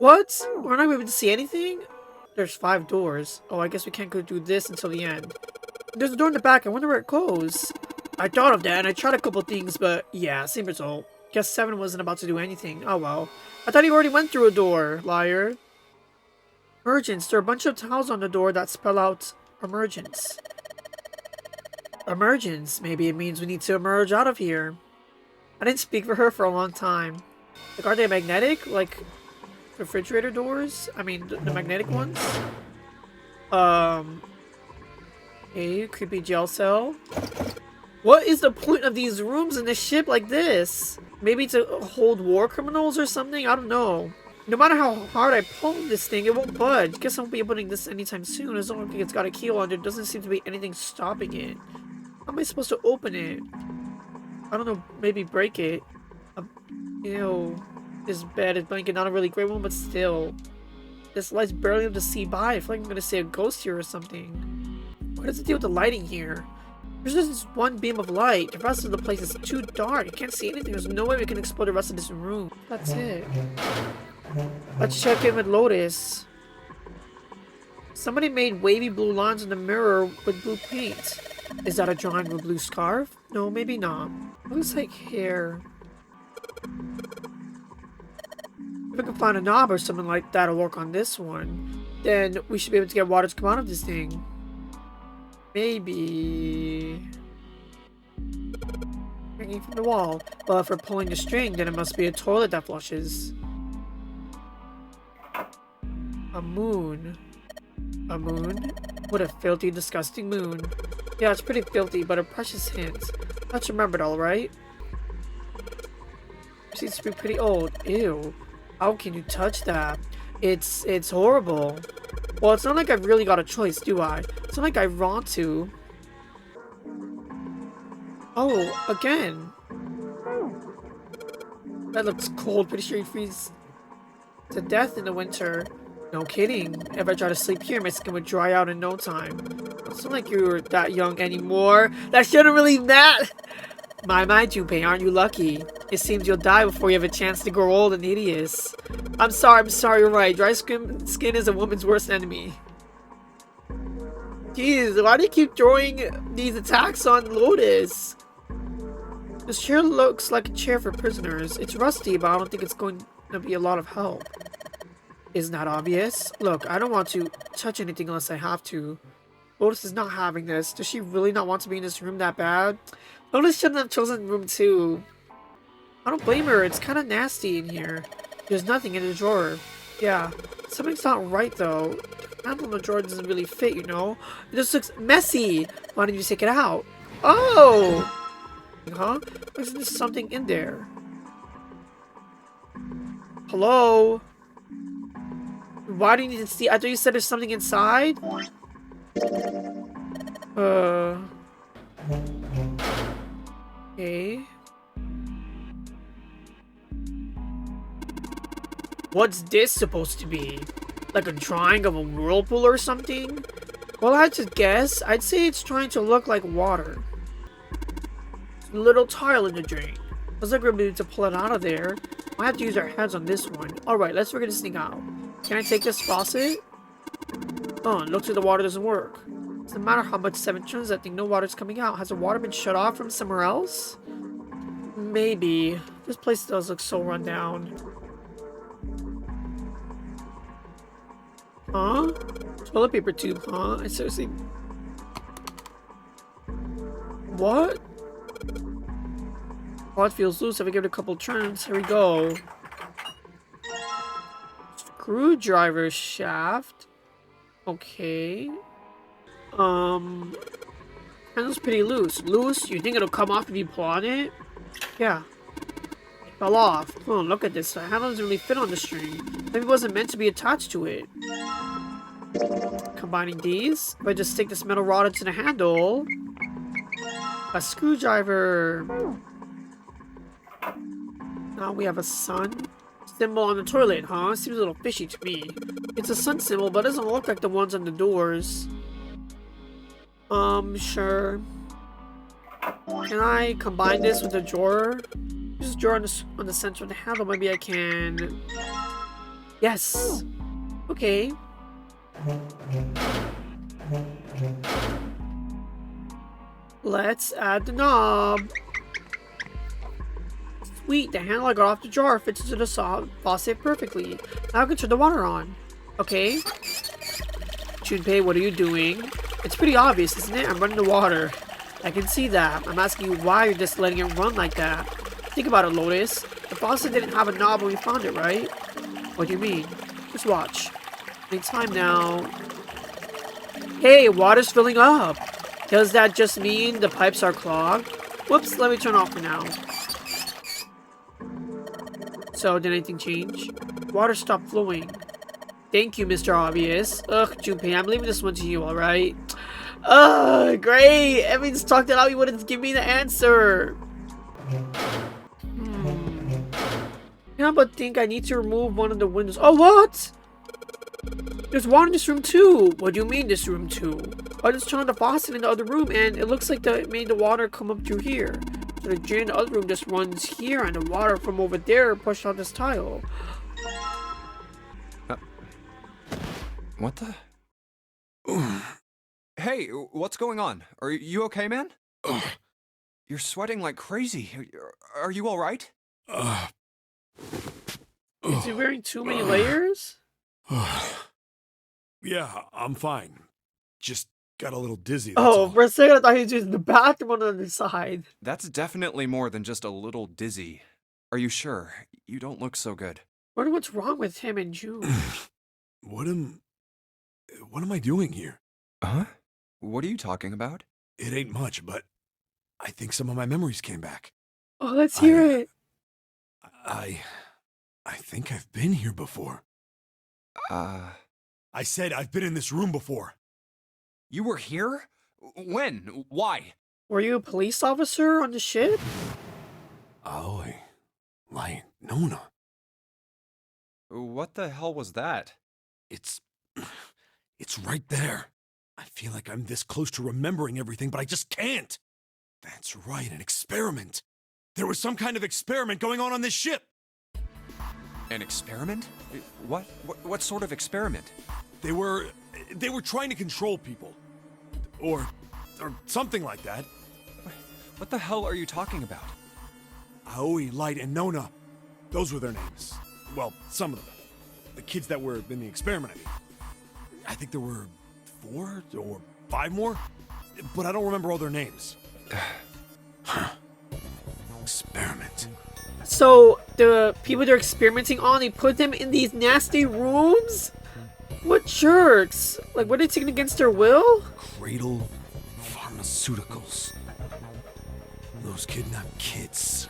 What? We're not able to see anything? There's 5 doors. Oh, I guess we can't go do this until the end. There's a door in the back. I wonder where it goes. I thought of that and I tried a couple things, but yeah, same result. Guess 7 wasn't about to do anything. Oh well. I thought he already went through a door, liar. Emergence. There are a bunch of tiles on the door that spell out emergence. Emergence. Maybe it means we need to emerge out of here. I didn't speak for her for a long time. Like, are they magnetic? Like, refrigerator doors? I mean, the magnetic ones? A creepy jail cell. What is the point of these rooms in the ship like this? Maybe to hold war criminals or something? I don't know. No matter how hard I pull this thing, it won't budge. Guess I won't be opening this anytime soon. As long as it's got a key on, there doesn't seem to be anything stopping it. How am I supposed to open it? I don't know, maybe break it. Ew. This bed is blanket, not a really great one, but still. This light's barely able to see by. I feel like I'm gonna see a ghost here or something. What does it deal with the lighting here? There's just this one beam of light. The rest of the place is too dark. I can't see anything. There's no way we can explore the rest of this room. That's it. Let's check in with Lotus. Somebody made wavy blue lines on the mirror with blue paint. Is that a drawing of a blue scarf? No, maybe not. Looks like hair. If we can find a knob or something like that to work on this one, then we should be able to get water to come out of this thing. Maybe... hanging from the wall. Well, if we're pulling the string, then it must be a toilet that flushes. A moon. A moon? What a filthy, disgusting moon. Yeah, it's pretty filthy, but a precious hint. Let's remember it, alright? It seems to be pretty old. Ew. How can you touch that? It's horrible. Well, it's not like I've really got a choice, do I? It's not like I want to. Oh, again. That looks cold. Pretty sure you freeze to death in the winter. No kidding. If I try to sleep here, my skin would dry out in no time. It's not like you're that young anymore. That shouldn't really matter. My, Junpei, aren't you lucky? It seems you'll die before you have a chance to grow old and hideous. I'm sorry, you're right. Dry skin is a woman's worst enemy. Jeez, why do you keep throwing these attacks on Lotus? This chair looks like a chair for prisoners. It's rusty, but I don't think it's going to be a lot of help. Isn't that obvious? Look, I don't want to touch anything unless I have to. Lotus is not having this. Does she really not want to be in this room that bad? Lotus shouldn't have chosen room 2. I don't blame her. It's kind of nasty in here. There's nothing in the drawer. Yeah, something's not right though. The handle in the drawer doesn't really fit, you know? It just looks messy. Why don't you take it out? Oh! Huh? There's just something in there. Hello? Why do you need to see? I thought you said there's something inside? Okay. What's this supposed to be? Like a drawing of a whirlpool or something? Well, I just guess. I'd say it's trying to look like water. It's a little tile in the drain. Looks like we're going to need to pull it out of there. I have to use our heads on this one. Alright, let's figure this thing out. Can I take this faucet? Oh, it looks like the water doesn't work. Doesn't matter how much 7 turns that thing, no water's coming out. Has the water been shut off from somewhere else? Maybe. This place does look so run down. Huh? Toilet paper tube, huh? I seriously... What? Oh, it feels loose if I give it a couple turns. Here we go. Screwdriver shaft. Okay. Handle's pretty loose. Loose? You think it'll come off if you pull on it? Yeah. It fell off. Oh, look at this. The handle doesn't really fit on the string. Maybe it wasn't meant to be attached to it. Combining these. If I just stick this metal rod into the handle. A screwdriver. Now we have a sun symbol on the toilet, huh? Seems a little fishy to me. It's a sun symbol, but it doesn't look like the ones on the doors. Sure. Can I combine this with a drawer? Use a drawer on the center of the handle. Maybe I can... Yes. Okay. Let's add the knob. Sweet, the handle I got off the jar fits into the faucet perfectly. Now I can turn the water on. Okay. Junpei, what are you doing? It's pretty obvious, isn't it? I'm running the water. I can see that. I'm asking you why you're just letting it run like that. Think about it, Lotus. The faucet didn't have a knob when we found it, right? What do you mean? Just watch. It's time now. Hey, water's filling up. Does that just mean the pipes are clogged? Whoops, let me turn off for now. So, did anything change? Water stopped flowing. Thank you, Mr. Obvious. Ugh, Junpei, I'm leaving this one to you, alright? Ugh, great! Evans talked it out, he wouldn't give me the answer. Yeah, but think I need to remove one of the windows. Oh, what? There's water in this room too. What do you mean this room too? I just turned on the faucet in the other room and it looks like it made the water come up through here. So the drain in the other room just runs here and the water from over there pushed out this tile. What the? Hey, what's going on? Are you okay, man? You're sweating like crazy. Are you all right? Is he wearing too many layers? Yeah, I'm fine. Just got a little dizzy. That's Oh, all. for a second I thought he was using the bathroom on the other side. That's definitely more than just a little dizzy. Are you sure? You don't look so good. I wonder what's wrong with him and June. What am I doing here? Huh? What are you talking about? It ain't much, but I think some of my memories came back. Oh, let's hear it. I think I've been here before. I said I've been in this room before. You were here? When? Why? Were you a police officer on the ship? Aoi. Like, Nona. What the hell was that? It's right there. I feel like I'm this close to remembering everything, but I just can't. That's right, an experiment. There was some kind of experiment going on this ship. An experiment? What sort of experiment? They were trying to control people. Or something like that. What the hell are you talking about? Aoi, Light, and Nona. Those were their names. Well, some of them. The kids that were in the experiment, I mean. I think there were 4 or 5 more, but I don't remember all their names. Experiment. So, the people they're experimenting on, they put them in these nasty rooms? What jerks? Like, were they taken against their will? Cradle Pharmaceuticals. Those kidnapped kids.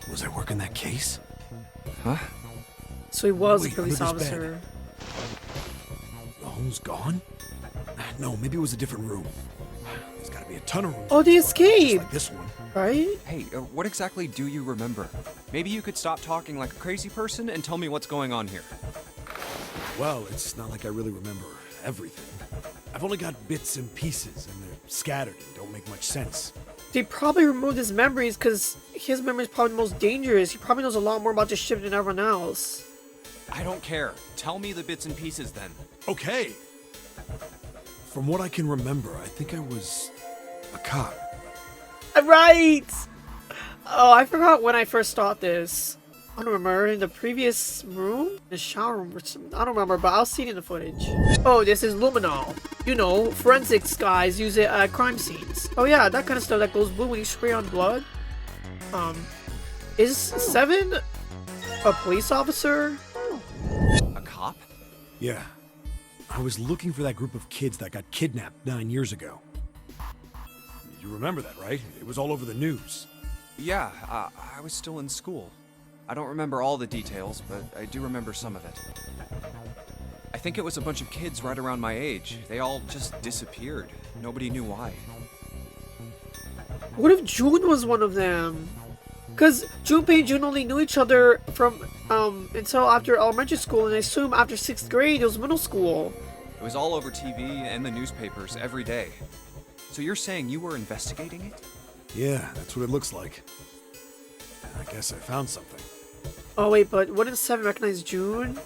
Was I working that case? Huh? So he was Wait, a police under this officer. bed. The hole's gone? No, maybe it was a different room. There's gotta be a ton of rooms. Oh, they just escaped! like this one. Right? Hey, what exactly do you remember? Maybe you could stop talking like a crazy person and tell me what's going on here. Well, it's not like I really remember everything. I've only got bits and pieces, and they're scattered and don't make much sense. They probably removed his memories because his memory is probably the most dangerous. He probably knows a lot more about the ship than everyone else. I don't care. Tell me the bits and pieces then. Okay. From what I can remember, I think I was a cop. Right! Oh, I forgot when I first thought this. I don't remember. In the previous room? The shower room or something. I don't remember, but I'll see it in the footage. Oh, this is luminol. You know, forensics guys use it at crime scenes. Oh yeah, that kind of stuff that goes blue when you spray on blood. Is Seven a police officer? A cop? Yeah. I was looking for that group of kids that got kidnapped 9 years ago. You remember that, right? It was all over the news. Yeah, I was still in school. I don't remember all the details, but I do remember some of it. I think it was a bunch of kids right around my age. They all just disappeared. Nobody knew why. What if June was one of them? Because Junpei and June only knew each other from until after elementary school, and I assume after 6th grade it was middle school. It was all over TV and the newspapers every day. So you're saying you were investigating it? Yeah, that's what it looks like. I guess I found something. Oh wait, but wouldn't Seven recognize June?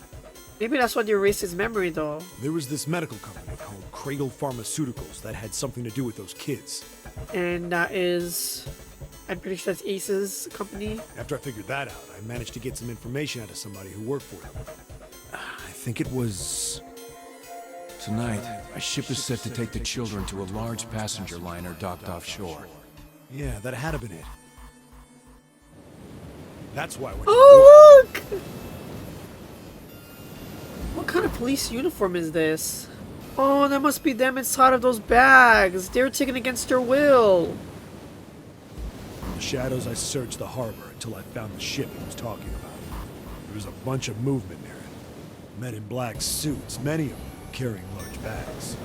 Maybe that's why they erased his memory, though. There was this medical company called Cradle Pharmaceuticals that had something to do with those kids. And that is... I'm pretty sure that's Ace's company. After I figured that out, I managed to get some information out of somebody who worked for them. I think it was... Tonight, a ship is set to take the children to a large passenger liner docked offshore. Yeah, that had to been it. That's why I went Oh, look! What kind of police uniform is this? Oh, that must be them inside of those bags. They were taken against their will. In the shadows, I searched the harbor until I found the ship he was talking about. There was a bunch of movement near it. Men in black suits, many of them carrying large bags.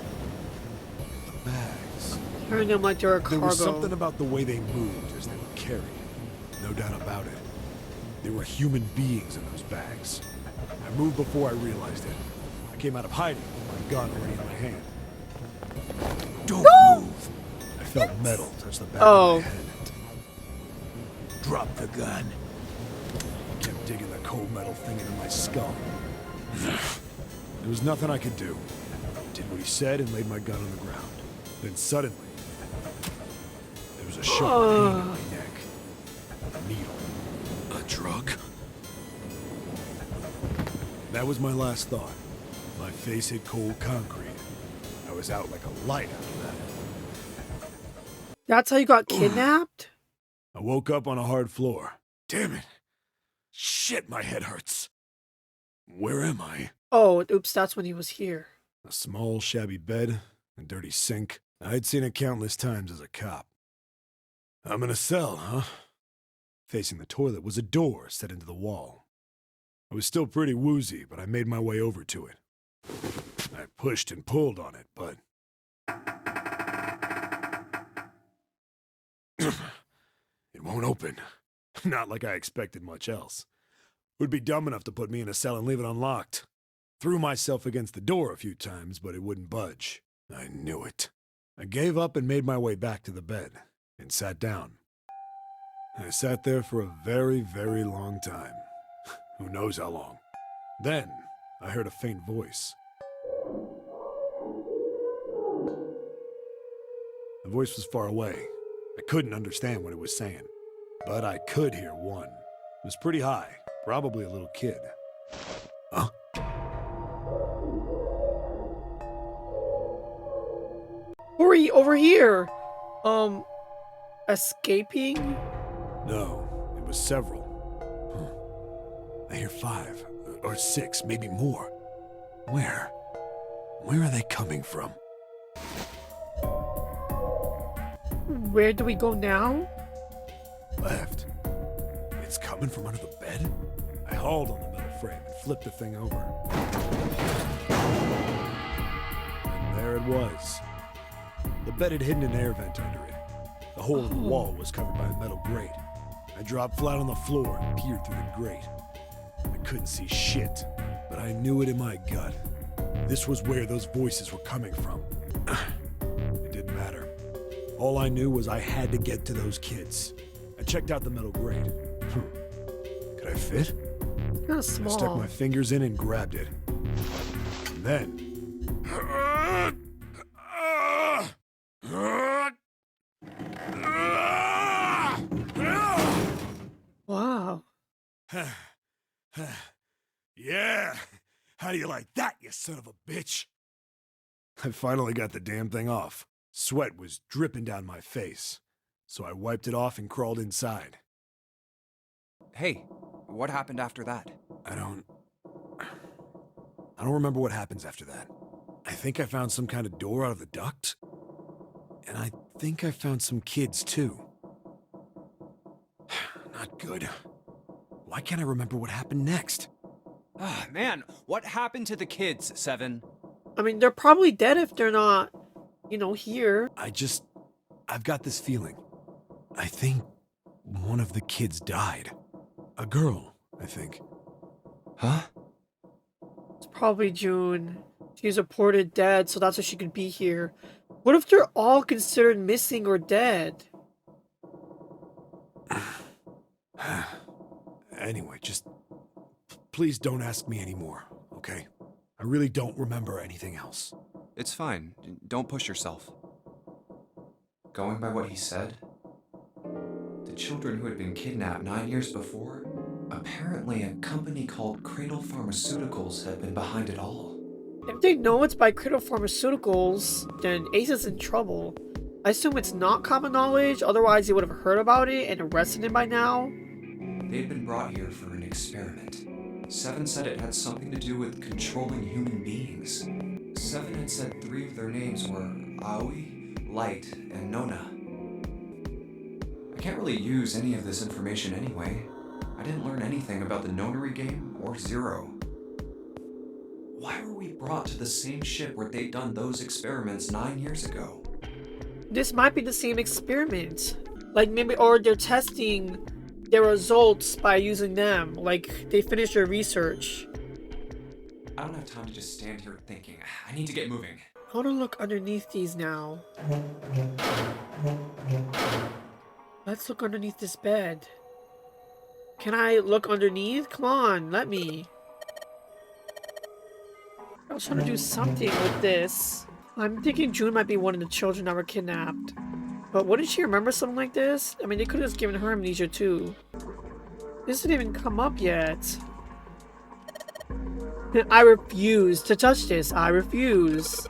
The bags. Carrying them like they're a There cargo. was something about the way they moved as they were carried. No doubt about it. There were human beings in those bags. I moved before I realized it. I came out of hiding with my gun already in my hand. Don't move! I felt metal touch the back of my head. Drop the gun. I kept digging the cold metal thing into my skull. There was nothing I could do. I did what he said and laid my gun on the ground. Then suddenly, there was a sharp pain in my neck. A needle. A drug? That was my last thought. My face hit cold concrete. I was out like a light after that. That's how you got kidnapped? I woke up on a hard floor. Damn it. Shit, my head hurts. Where am I? Oh, oops, that's when he was here. A small, shabby bed, a dirty sink. I'd seen it countless times as a cop. I'm in a cell, huh? Facing the toilet was a door set into the wall. I was still pretty woozy, but I made my way over to it. I pushed and pulled on it, but... it won't open. Not like I expected much else. It would be dumb enough to put me in a cell and leave it unlocked. Threw myself against the door a few times, but it wouldn't budge. I knew it. I gave up and made my way back to the bed, and sat down. I sat there for a very, very long time. Who knows how long. Then, I heard a faint voice. The voice was far away. I couldn't understand what it was saying, but I could hear one. It was pretty high, probably a little kid. Huh? Hurry, over here! Escaping? No, it was several. I hear 5, or 6, maybe more. Where? Where are they coming from? Where do we go now? Left. It's coming from under the bed? I hauled on the metal frame and flipped the thing over. And there it was. The bed had hidden an air vent under it. The hole in the wall was covered by a metal grate. I dropped flat on the floor and peered through the grate. I couldn't see shit, but I knew it in my gut. This was where those voices were coming from. It didn't matter. All I knew was I had to get to those kids. I checked out the metal grate. Could I fit? Kind of I small. stuck my fingers in and grabbed it. And then... Wow. Yeah! How do you like that, you son of a bitch? I finally got the damn thing off. Sweat was dripping down my face, so I wiped it off and crawled inside. Hey, what happened after that? I don't remember what happens after that. I think I found some kind of door out of the duct. And I think I found some kids, too. Not good. Why can't I remember what happened next? Ah, man, what happened to the kids, Seven? I mean, they're probably dead if they're not, here. I've got this feeling. I think one of the kids died. A girl, I think. Huh? It's probably June. She's reported dead, so that's why she could be here. What if they're all considered missing or dead? Anyway, just please don't ask me anymore, okay? I really don't remember anything else. It's fine. Don't push yourself. Going by what he said, the children who had been kidnapped 9 years before, apparently a company called Cradle Pharmaceuticals had been behind it all. If they know it's by Cradle Pharmaceuticals, then Ace is in trouble. I assume it's not common knowledge, otherwise he would have heard about it and arrested him by now. They had been brought here for an experiment. Seven said it had something to do with controlling human beings. Seven had said 3 of their names were Aoi, Light, and Nona. I can't really use any of this information anyway. I didn't learn anything about the Nonary game or Zero. Why were we brought to the same ship where they'd done those experiments 9 years ago? This might be the same experiment. Like maybe, or they're testing their results by using them. Like they finished their research. I don't have time to just stand here thinking. I need to get moving. I want to look underneath these now. Let's look underneath this bed. Can I look underneath? Come on, let me. I was trying to do something with this. I'm thinking June might be one of the children that were kidnapped. But wouldn't she remember something like this? I mean, they could have just given her amnesia too. This didn't even come up yet. I refuse to touch this. I refuse.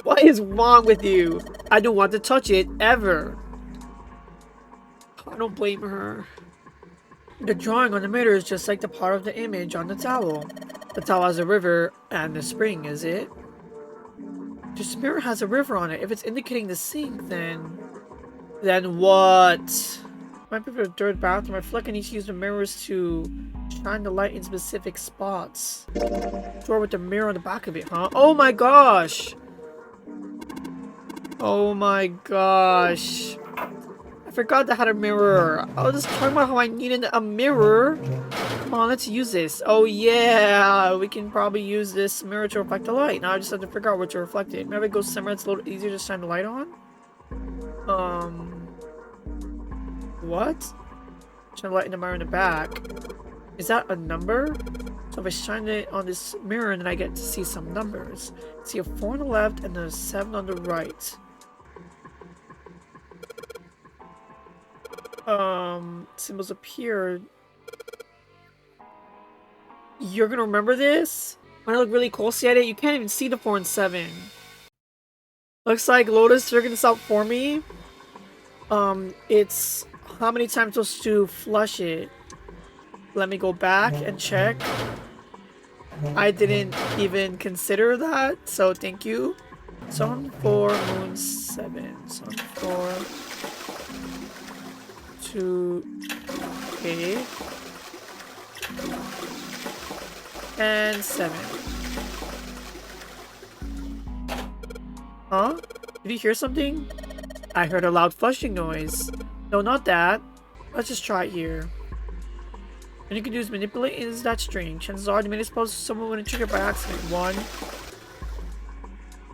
What is wrong with you? I don't want to touch it, ever. I don't blame her. The drawing on the mirror is just like the part of the image on the towel. The towel has a river and a spring, is it? This mirror has a river on it. If it's indicating the sink, then... Then what? Might be for the third bathroom. I feel like I need to use the mirrors to shine the light in specific spots. Door with the mirror on the back of it, huh? Oh my gosh! Oh my gosh. I forgot that I had a mirror. I was just talking about how I needed a mirror. Come on, let's use this. Oh yeah, we can probably use this mirror to reflect the light. Now I just have to figure out where to reflect it. Maybe it goes somewhere it's a little easier to shine the light on? What? Shine the light in the mirror in the back. Is that a number? So if I shine it on this mirror, then I get to see some numbers. See a 4 on the left and a 7 on the right. Symbols appear. You're gonna remember this? When I look really closely at it, you can't even see the 4 and 7. Looks like Lotus figured this out for me. It's how many times you're supposed to flush it. Let me go back and check. I didn't even consider that, so thank you. Sun 4, Moon 7. Sun 4, 2, okay. And 7. Huh? Did you hear something? I heard a loud flushing noise. No, not that. Let's just try it here. And you can do is manipulate. Is that strange? Chances are the minute supposed someone wouldn't trigger by accident. 1.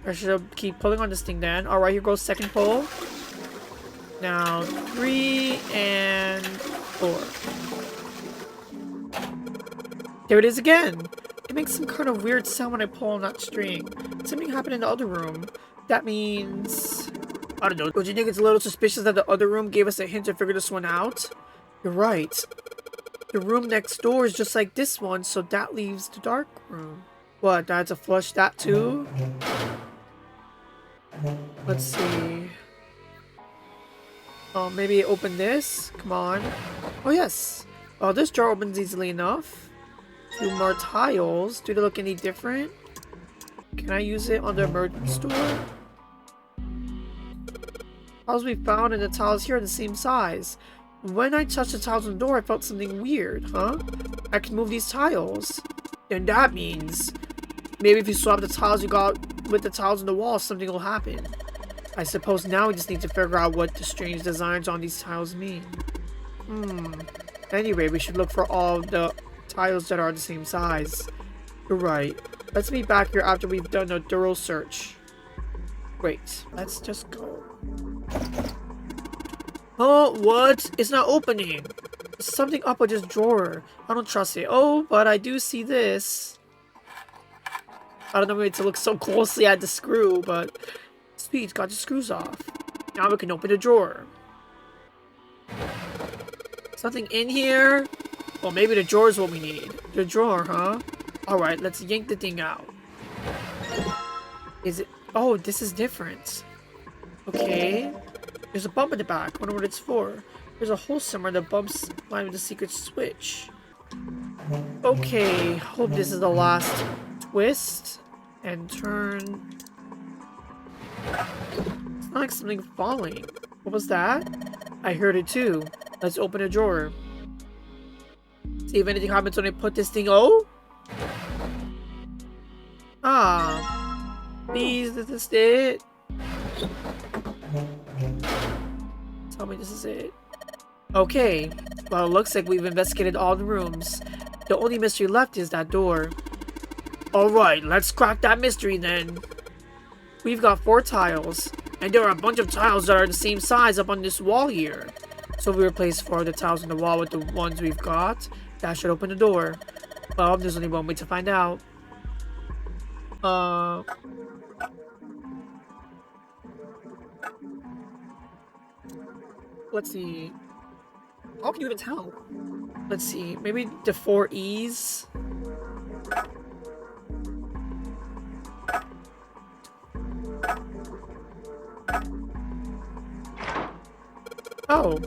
I should keep pulling on this thing then. Alright, here goes second pull. Now 3 and 4. There it is again. It makes some kind of weird sound when I pull on that string. Something happened in the other room. That means... I don't know. Don't you think it's a little suspicious that the other room gave us a hint to figure this one out? You're right. The room next door is just like this one, so that leaves the dark room. What, I had to flush that too? Let's see. Oh, maybe open this? Come on. Oh, yes. Oh, this jar opens easily enough. 2 more tiles. Do they look any different? Can I use it on the emergence door? Tiles we found and the tiles here are the same size. When I touched the tiles on the door, I felt something weird, huh? I can move these tiles. Then that means... maybe if you swap the tiles you got with the tiles on the wall, something will happen. I suppose now we just need to figure out what the strange designs on these tiles mean. Anyway, we should look for all the tiles that are the same size. You're right. Let's meet back here after we've done a thorough search. Wait, let's just go. Oh, what? It's not opening. There's something up with this drawer. I don't trust it. Oh, but I do see this. I don't know maybe to look so closely at the screw, but Speed's got the screws off. Now we can open the drawer. Something in here? Well, maybe the drawer is what we need. The drawer, huh? Alright, let's yank the thing out. Is it? Oh, this is different. Okay. There's a bump in the back. Wonder what it's for. There's a hole somewhere that bumps line with the secret switch. Okay, hope this is the last twist and turn. It's not like something falling. What was that? I heard it too. Let's open a drawer. See if anything happens when I put this thing. Oh! Ah. Please, is this it? Tell me this is it. Okay. Well, it looks like we've investigated all the rooms. The only mystery left is that door. Alright, let's crack that mystery then. We've got 4 tiles. And there are a bunch of tiles that are the same size up on this wall here. So if we replace 4 of the tiles on the wall with the ones we've got, that should open the door. Well, there's only one way to find out. Let's see. How can you even tell? Let's see. Maybe the 4 E's? Oh.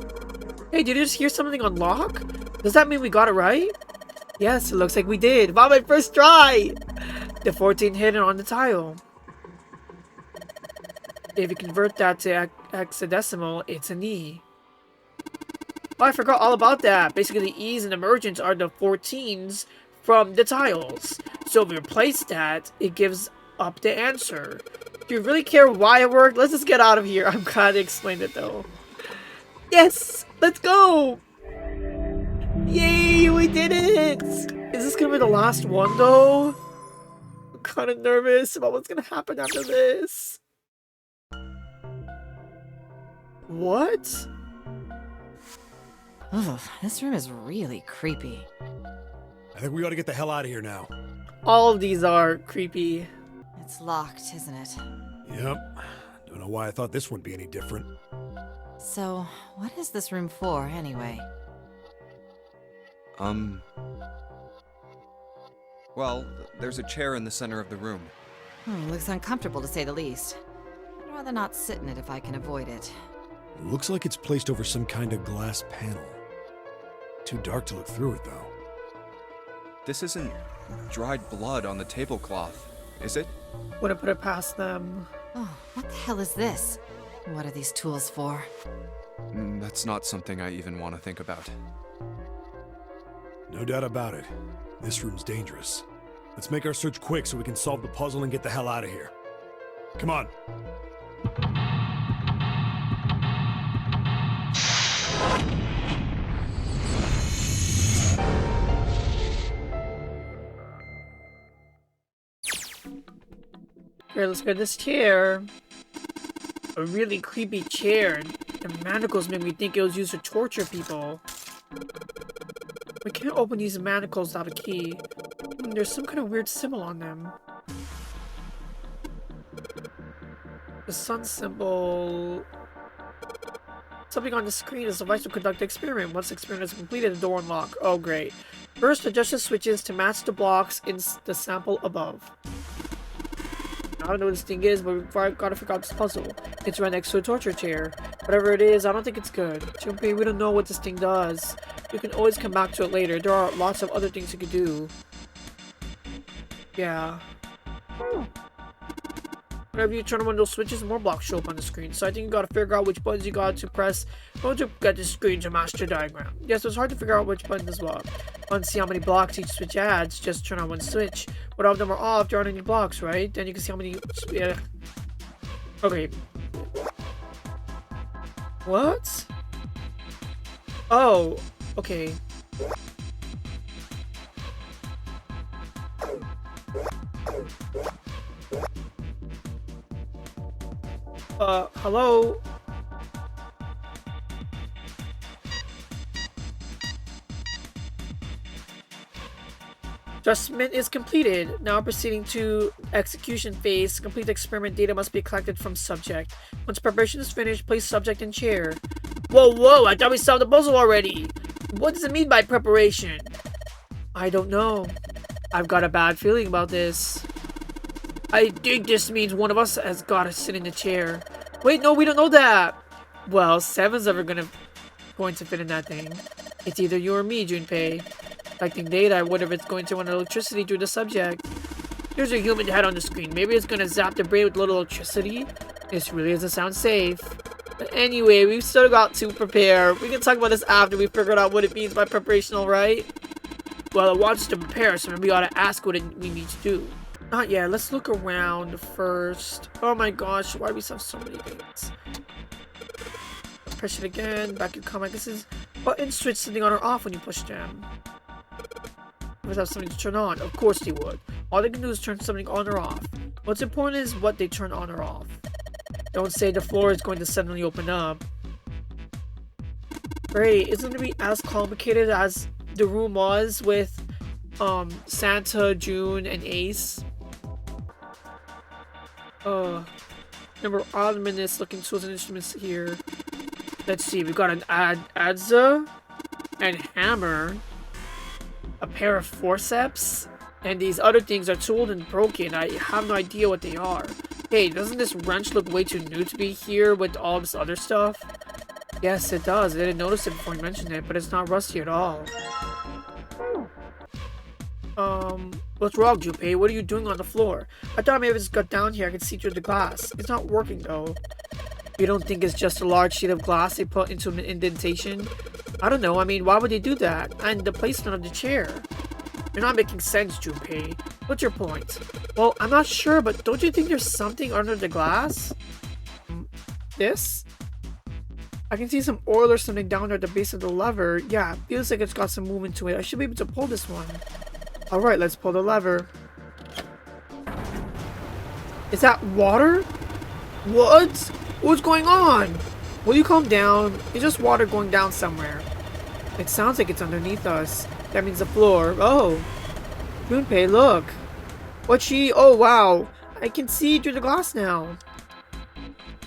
Hey, did you just hear something unlock? Does that mean we got it right? Yes, it looks like we did. Wow, my first try! The 14 hidden on the tile. If you convert that to hexadecimal, it's an E. Oh, I forgot all about that. Basically, the E's and emergence are the 14s from the tiles. So if we replace that, it gives up the answer. Do you really care why it worked? Let's just get out of here. I'm glad I explained it though. Yes! Let's go! Yay! We did it! Is this gonna be the last one though? I'm kind of nervous about what's gonna happen after this. What? Ugh, this room is really creepy. I think we ought to get the hell out of here now. All of these are creepy. It's locked, isn't it? Yep. Don't know why I thought this would be any different. So, what is this room for, anyway? Well, there's a chair in the center of the room. Looks uncomfortable to say the least. I'd rather not sit in it if I can avoid it. Looks like it's placed over some kind of glass panel. Too dark to look through it, though. This isn't dried blood on the tablecloth, is it? Wouldn't put it past them. Oh, what the hell is this? What are these tools for? That's not something I even want to think about. No doubt about it. This room's dangerous. Let's make our search quick so we can solve the puzzle and get the hell out of here. Come on. Here, let's get this chair. A really creepy chair. The manacles made me think it was used to torture people. We can't open these manacles without a key. There's some kind of weird symbol on them. The sun symbol. Something on the screen is the device to conduct the experiment. Once the experiment is completed, the door unlock. Oh, great. First, adjust the switches to match the blocks in the sample above. I don't know what this thing is, but we've gotta figure out this puzzle. It's right next to a torture chair. Whatever it is, I don't think it's good. Junpei, we don't know what this thing does. You can always come back to it later. There are lots of other things you could do. Yeah. Whenever you turn on one of those switches, more blocks show up on the screen. So I think you gotta figure out which buttons you got to press to get the screen to match the diagram. Yes, it's hard to figure out which button is what. Want to see how many blocks each switch adds, just turn on one switch. When all of them are off, there aren't any blocks, right? Then you can see how many... Yeah. Okay. What? Oh, okay. Hello? Adjustment is completed. Now proceeding to execution phase. Complete experiment data must be collected from subject. Once preparation is finished, place subject in chair. Whoa, I thought we solved the puzzle already. What does it mean by preparation? I don't know. I've got a bad feeling about this. I think this means one of us has got to sit in the chair. Wait, no, we don't know that. Well, 7's ever going to fit in that thing. It's either you or me, Junpei. Collecting data, I wonder if it's going to run electricity through the subject. There's a human head on the screen. Maybe it's going to zap the brain with a little electricity. This really doesn't sound safe. But anyway, we've still got to prepare. We can talk about this after we figured out what it means by preparation, alright? Well, it wants us to prepare, so maybe we ought to ask what we need to do. Not yet. Let's look around first. Oh my gosh, why do we have so many things? Press it again. Back in comment. This is button switch something on or off when you push them. Must have something to turn on. Of course they would. All they can do is turn something on or off. What's important is what they turn on or off. Don't say the floor is going to suddenly open up. Great. Isn't it as complicated as the room was with Santa, June, and Ace? Remember ominous looking tools and instruments here. Let's see, we've got an adza and hammer, a pair of forceps, and these other things are tooled and broken. I have no idea what they are. Hey, doesn't this wrench look way too new to be here with all this other stuff? Yes, it does. I didn't notice it before you mentioned it, but it's not rusty at all. What's wrong, Junpei? What are you doing on the floor? I thought maybe if it got down here I could see through the glass. It's not working though. You don't think it's just a large sheet of glass they put into an indentation? I don't know. I mean, why would they do that? And the placement of the chair. You're not making sense, Junpei. What's your point? Well, I'm not sure, but don't you think there's something under the glass? This? I can see some oil or something down there at the base of the lever. Yeah, feels like it's got some movement to it. I should be able to pull this one. Alright, let's pull the lever. Is that water? What? What's going on? Will you calm down? It's just water going down somewhere. It sounds like it's underneath us. That means the floor. Oh. Junpei, look. What's she? Oh, wow. I can see through the glass now.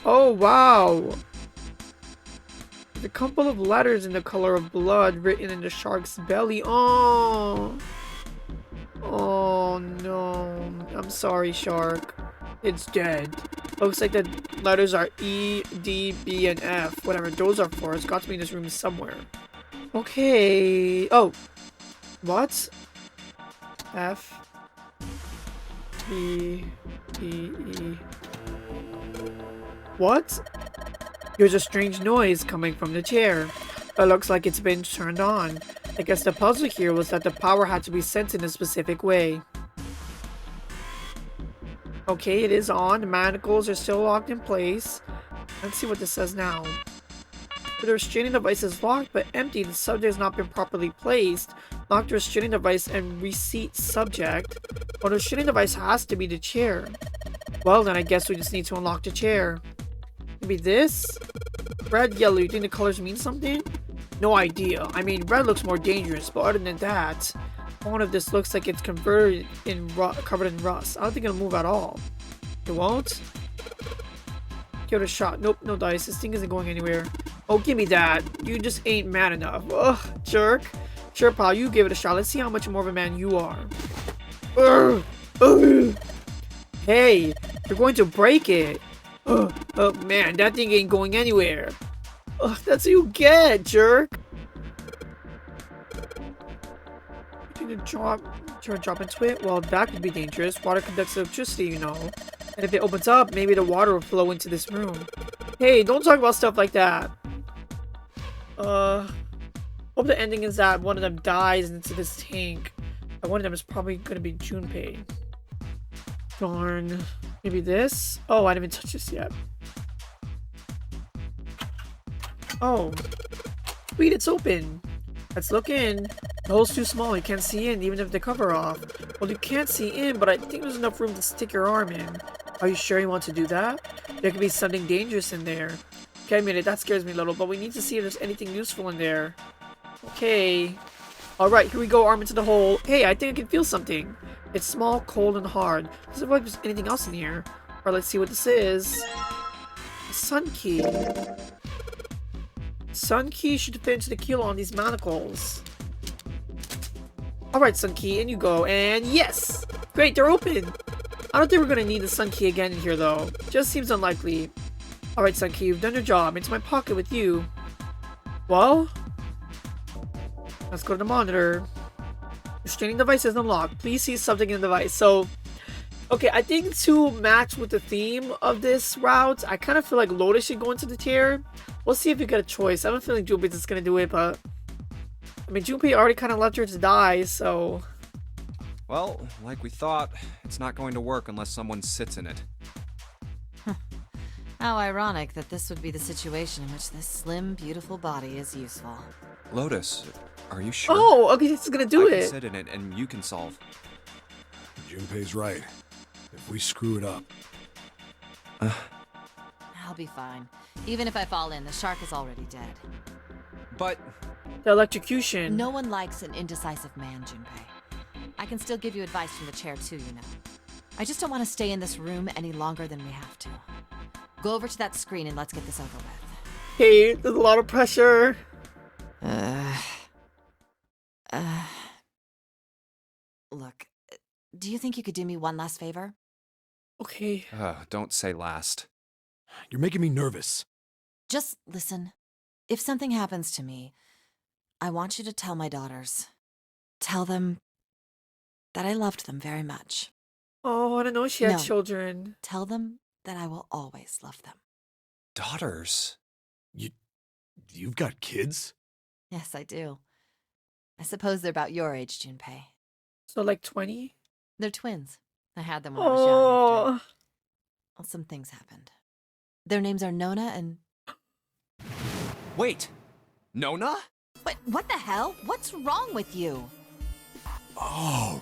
Oh, wow. There's a couple of letters in the color of blood written in the shark's belly. Oh. Oh, no. I'm sorry, shark. It's dead. Looks like the letters are E, D, B, and F. Whatever those are for. It's got to be in this room somewhere. Okay. Oh. What? F. B. D. E. What? There's a strange noise coming from the chair. It looks like it's been turned on. I guess the puzzle here was that the power had to be sent in a specific way. Okay, it is on. The manacles are still locked in place. Let's see what this says now. The restraining device is locked but empty. The subject has not been properly placed. Lock the restraining device and reseat subject. Well, the restraining device has to be the chair. Well, then I guess we just need to unlock the chair. Maybe this? Red, yellow. You think the colors mean something? No idea. I mean, red looks more dangerous, but other than that, one of this looks like it's covered in rust. I don't think it'll move at all. It won't? Give it a shot. Nope, no dice. This thing isn't going anywhere. Oh, give me that. You just ain't man enough. Ugh, jerk. Sure, pal, you give it a shot. Let's see how much more of a man you are. Ugh. Ugh. Hey, you're going to break it. Ugh. Oh, man, that thing ain't going anywhere. Ugh, that's what you get, jerk. You can drop into it. Well, that could be dangerous. Water conducts electricity, you know. And if it opens up, maybe the water will flow into this room. Hey, don't talk about stuff like that. Hope the ending is that one of them dies into this tank. And one of them is probably gonna be Junpei. Darn. Maybe this? Oh, I didn't even touch this yet. Oh. Sweet, it's open. Let's look in. The hole's too small, you can't see in even if the cover off. Well, you can't see in, but I think there's enough room to stick your arm in. Are you sure you want to do that? There could be something dangerous in there. Okay, I admit it, that scares me a little, but we need to see if there's anything useful in there. Okay. Alright, here we go, arm into the hole. Hey, I think I can feel something. It's small, cold, and hard. Doesn't look like there's anything else in here. Alright, let's see what this is. A sun key. Sun key should fit into the keyhole on these manacles. Alright, sun key, in you go. And yes! Great, they're open! I don't think we're gonna need the sun key again in here, though. Just seems unlikely. Alright, sun key, you've done your job. Into my pocket with you. Well? Let's go to the monitor. Restraining device is unlocked. Please see something in the device. So, okay, I think to match with the theme of this route, I kind of feel like Lotus should go into the tier. We'll see if we get a choice. I have a feeling Junpei's just gonna do it, but I mean, Junpei already kind of left her to die, so. Well, like we thought, it's not going to work unless someone sits in it. How ironic that this would be the situation in which this slim, beautiful body is useful. Lotus, are you sure? Oh, okay, this is gonna do I can it. sit in it and you can solve. Junpei's right. If we screw it up. I'll be fine. Even if I fall in, the shark is already dead. But The electrocution. No one likes an indecisive man, Junpei. I can still give you advice from the chair too, you know. I just don't want to stay in this room any longer than we have to. Go over to that screen and let's get this over with. Hey, there's a lot of pressure. Look, do you think you could do me one last favor? Okay. don't say last. You're making me nervous. Just listen. If something happens to me, I want you to tell my daughters. Tell them that I loved them very much. Oh, I don't know she had No. children. Tell them that I will always love them. Daughters? You've got kids? Yes, I do. I suppose they're about your age, Junpei. So like 20? They're twins. I had them when I was young. Oh. Well, some things happened. Their names are Nona and... Wait! Nona? What the hell? What's wrong with you? Oh,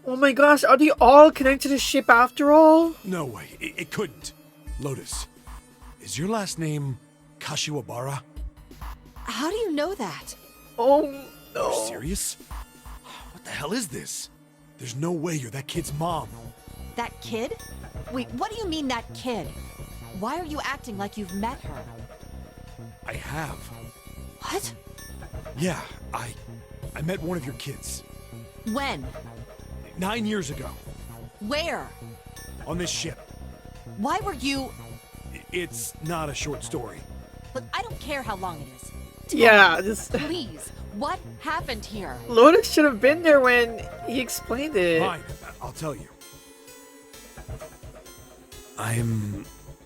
Oh my gosh, are they all connected to the ship after all? no way. It couldn't. Lotus, is your last name Kashiwabara? How do you know that? Oh no. You're serious? What the hell is this? There's no way you're that kid's mom. That kid? Wait, what do you mean that kid? Why are you acting like you've met her? I have. What? Yeah, I met one of your kids. When? 9 years ago, Where? on this ship. Why were you... It's not a short story. Look, I don't care how long it is. Yeah, this Please, what happened here? Lotus should have been there when he explained it. Fine, I'll tell you.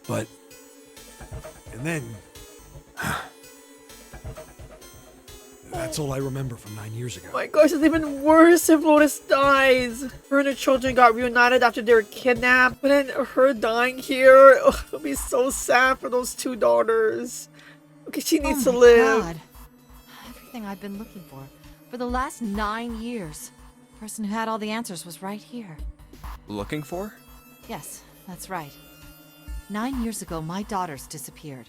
But... And then... That's all I remember from 9 years ago. Oh my gosh, it's even worse if Lotus dies. Her and her children got reunited after they were kidnapped, but then her dying here, it'll be so sad for those two daughters. Okay, she needs to my live. God. Everything I've been looking for the last 9 years. The person who had all the answers was right here. Looking for? Yes, that's right. 9 years ago, my daughters disappeared.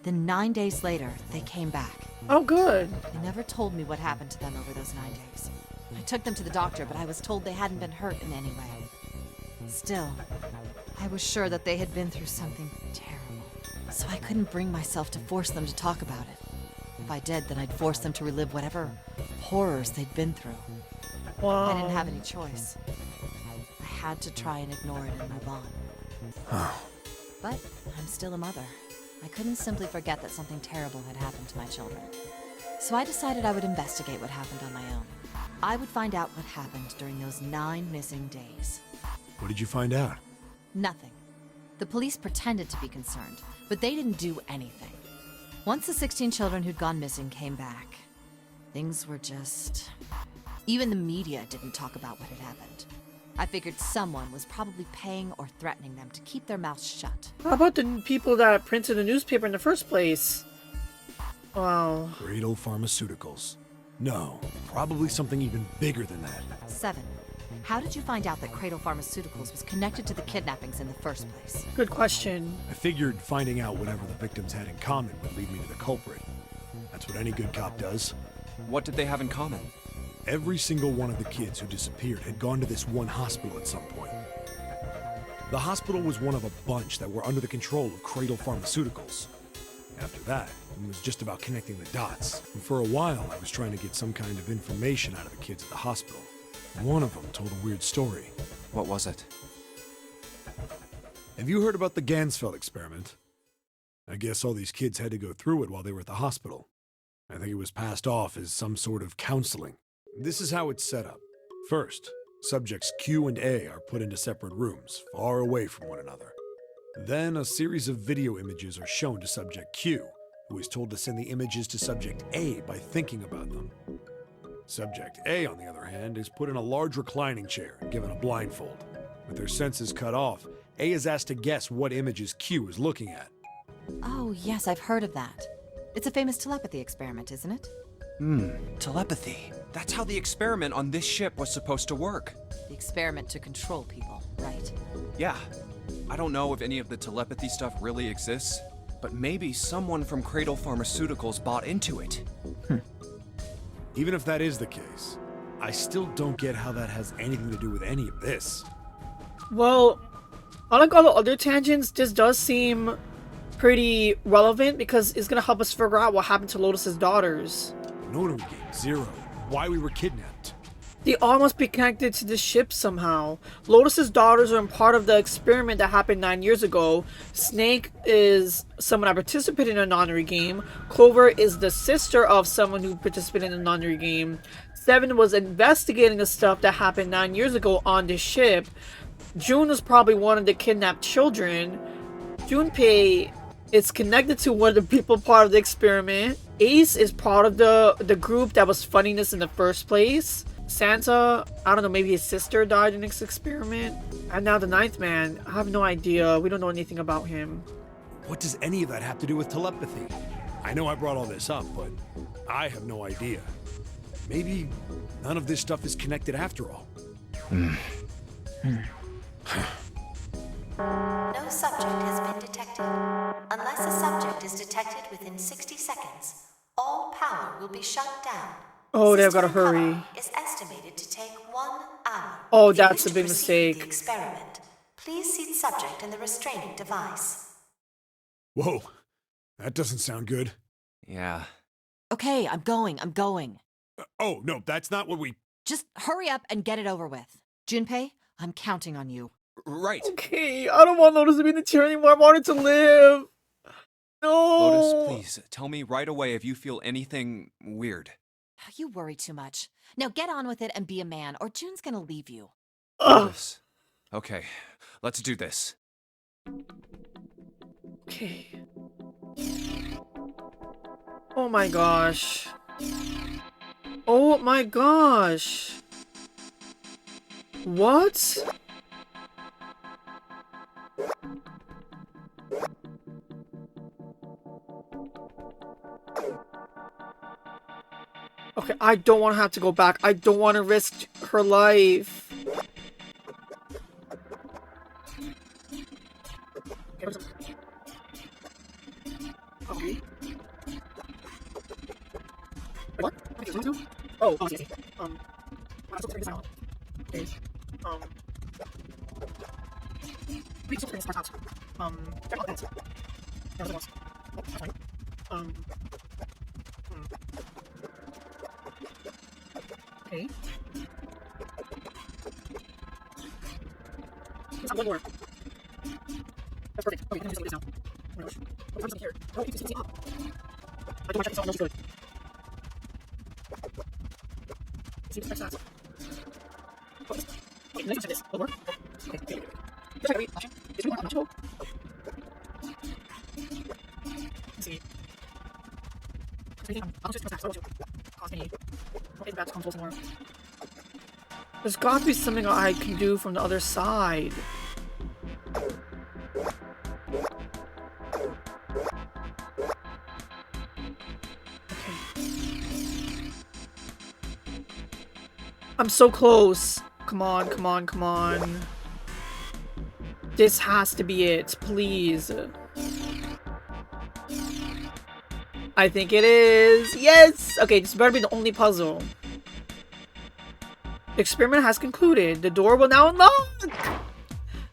Then 9 days later, they came back. Oh, good. They never told me what happened to them over those 9 days. I took them to the doctor, but I was told they hadn't been hurt in any way. Still, I was sure that they had been through something terrible. So I couldn't bring myself to force them to talk about it. If I did, then I'd force them to relive whatever horrors they'd been through. Wow. I didn't have any choice. I had to try and ignore it and move on. But I'm still a mother. I couldn't simply forget that something terrible had happened to my children. So I decided I would investigate what happened on my own. I would find out what happened during those 9 missing days. What did you find out? Nothing. The police pretended to be concerned, but they didn't do anything. Once the 16 children who'd gone missing came back, things were just... Even the media didn't talk about what had happened. I figured someone was probably paying or threatening them to keep their mouths shut. How about the people that printed the newspaper in the first place? Wow. Cradle Pharmaceuticals. No, probably something even bigger than that. 7. How did you find out that Cradle Pharmaceuticals was connected to the kidnappings in the first place? Good question. I figured finding out whatever the victims had in common would lead me to the culprit. That's what any good cop does. What did they have in common? Every single one of the kids who disappeared had gone to this one hospital at some point. The hospital was one of a bunch that were under the control of Cradle Pharmaceuticals. After that, it was just about connecting the dots. And for a while, I was trying to get some kind of information out of the kids at the hospital. One of them told a weird story. What was it? Have you heard about the Gansfeld experiment? I guess all these kids had to go through it while they were at the hospital. I think it was passed off as some sort of counseling. This is how it's set up. First, subjects Q and A are put into separate rooms, far away from one another. Then a series of video images are shown to subject Q, who is told to send the images to subject A by thinking about them. Subject A, on the other hand, is put in a large reclining chair and given a blindfold. With their senses cut off, A is asked to guess what images Q is looking at. Oh, yes, I've heard of that. It's a famous telepathy experiment, isn't it? Telepathy. That's how the experiment on this ship was supposed to work. The experiment to control people, right? Yeah. I don't know if any of the telepathy stuff really exists, but maybe someone from Cradle Pharmaceuticals bought into it. Even if that is the case, I still don't get how that has anything to do with any of this. Well, unlike all the other tangents, this does seem pretty relevant because it's gonna help us figure out what happened to Lotus's daughters. Nonary game, Zero. Why we were kidnapped. They all must be connected to the ship somehow. Lotus's daughters are part of the experiment that happened 9 years ago. Snake is someone that participated in a Nonary game. Clover is the sister of someone who participated in a Nonary game. Seven was investigating the stuff that happened 9 years ago on the ship. June is probably one of the kidnapped children. Junpei is connected to one of the people part of the experiment. Ace is part of the group that was funding this in the first place. Santa, I don't know, maybe his sister died in this experiment. And now the ninth man, I have no idea. We don't know anything about him. What does any of that have to do with telepathy? I know I brought all this up, but I have no idea. Maybe none of this stuff is connected after all. No subject has been detected. Unless a subject is detected within 60 seconds, all power will be shut down. Oh, they've got to System hurry. recovery is estimated to take 1 hour. Oh, If you that's wish a to big proceed with mistake. the experiment, please seat subject in the restraining device. Whoa, that doesn't sound good. Yeah. Okay, I'm going. Oh, no, that's not what we... Just hurry up and get it over with. Junpei, I'm counting on you. Right. Okay, I don't want Lotus to be in the chair anymore. I want her to live. No. Lotus, please, tell me right away if you feel anything weird. You worry too much. Now get on with it and be a man, or June's gonna leave you. Ugh. Lotus. Okay, let's do this. Okay. Oh my gosh. Oh my gosh. What? Okay, I don't want to have to go back. I don't want to risk her life. Okay. What? Oh, I see. I'm still turning this out. Okay. We can still turn this part out. Check out that. Yeah, what else? Oh, that's fine. Okay. There's one more. That's perfect. Okay, I can do something with this now. Oh my gosh. What is here? Oh, you can see up. I don't want to check this out. No, it's good. See, check that. Oh, this. Okay, let's check this. One more. Okay, okay. Just check every option. Is there one option? Let's see. I'll just press that. So I don't cause any bad controls anymore. There's got to be something I can do from the other side. I'm so close. Come on, come on, come on. This has to be it, please. I think it is. Yes! Okay, this better be the only puzzle. The experiment has concluded. The door will now unlock!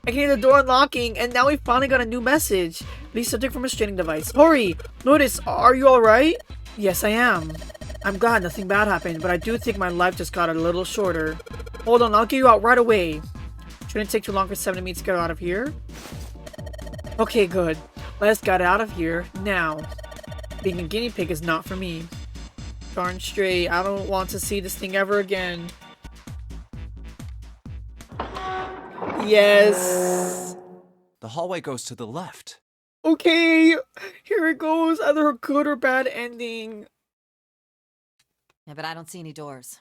I can hear the door unlocking, and now we finally got a new message. Please subject from a restraining device. Hurry! Notice, are you alright? Yes, I am. I'm glad nothing bad happened, but I do think my life just got a little shorter. Hold on, I'll get you out right away. Shouldn't take too long for 7 minutes to get out of here. Okay, good. Let's get out of here now. Being a guinea pig is not for me. Darn straight, I don't want to see this thing ever again. Yes. The hallway goes to the left. Okay, here it goes. Either a good or bad ending. Yeah, but I don't see any doors.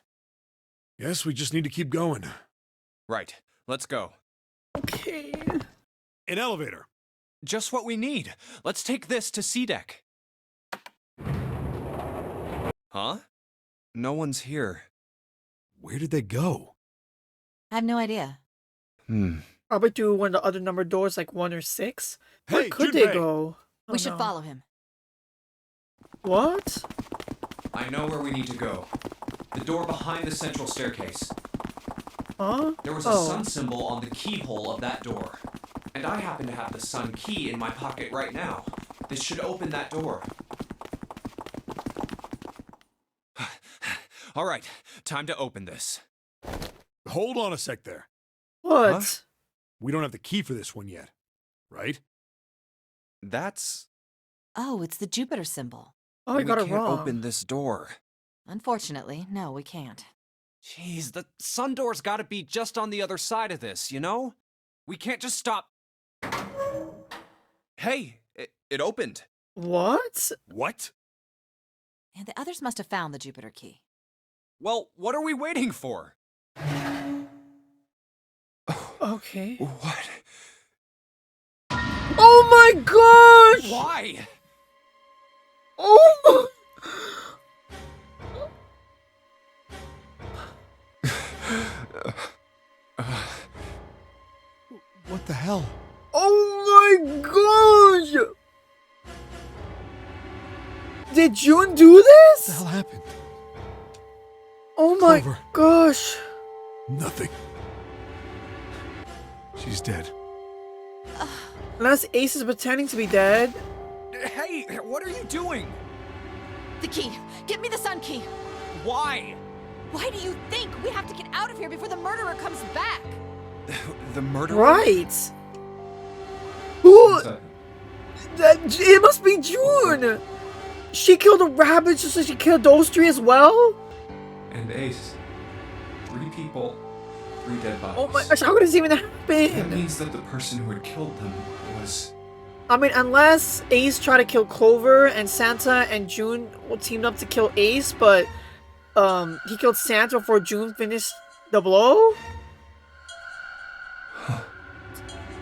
Yes, we just need to keep going. Right. Let's go. Okay. An elevator. Just what we need. Let's take this to C deck. Huh? No one's here. Where did they go? I have no idea. Probably through one of the other numbered doors, like 1 or 6. Where Hey, could Junpei. they go? Oh, We should no. follow him. What? I know where we need to go. The door behind the central staircase. Huh? There was a sun symbol on the keyhole of that door. And I happen to have the sun key in my pocket right now. This should open that door. All right, time to open this. Hold on a sec there. What? Huh? We don't have the key for this one yet, right? That's... Oh, it's the Jupiter symbol. Oh, I we got it can't wrong. open this door. Unfortunately, no, we can't. Jeez, the sun door's gotta be just on the other side of this, you know? We can't just stop... Hey, it opened. What? What? And the others must have found the Jupiter key. Well, what are we waiting for? Okay. What? Oh my gosh! Why? Oh What the hell? Oh my gosh! Did June do What this? the hell happened? Oh my Clover. gosh. Nothing. She's dead. Unless Ace is pretending to be dead. Hey, what are you doing? The key! Get me the sun key! Why? Why do you think we have to get out of here before the murderer comes back? The murderer? Right. Who? The- It must be June. She killed a rabbit just so she killed those 3 as well? And Ace. 3 people, 3 dead bodies. Oh my gosh, how could this even That happen? means that the person who had killed them was... I mean, unless Ace tried to kill Clover and Santa and June teamed up to kill Ace, but he killed Santa before June finished the blow?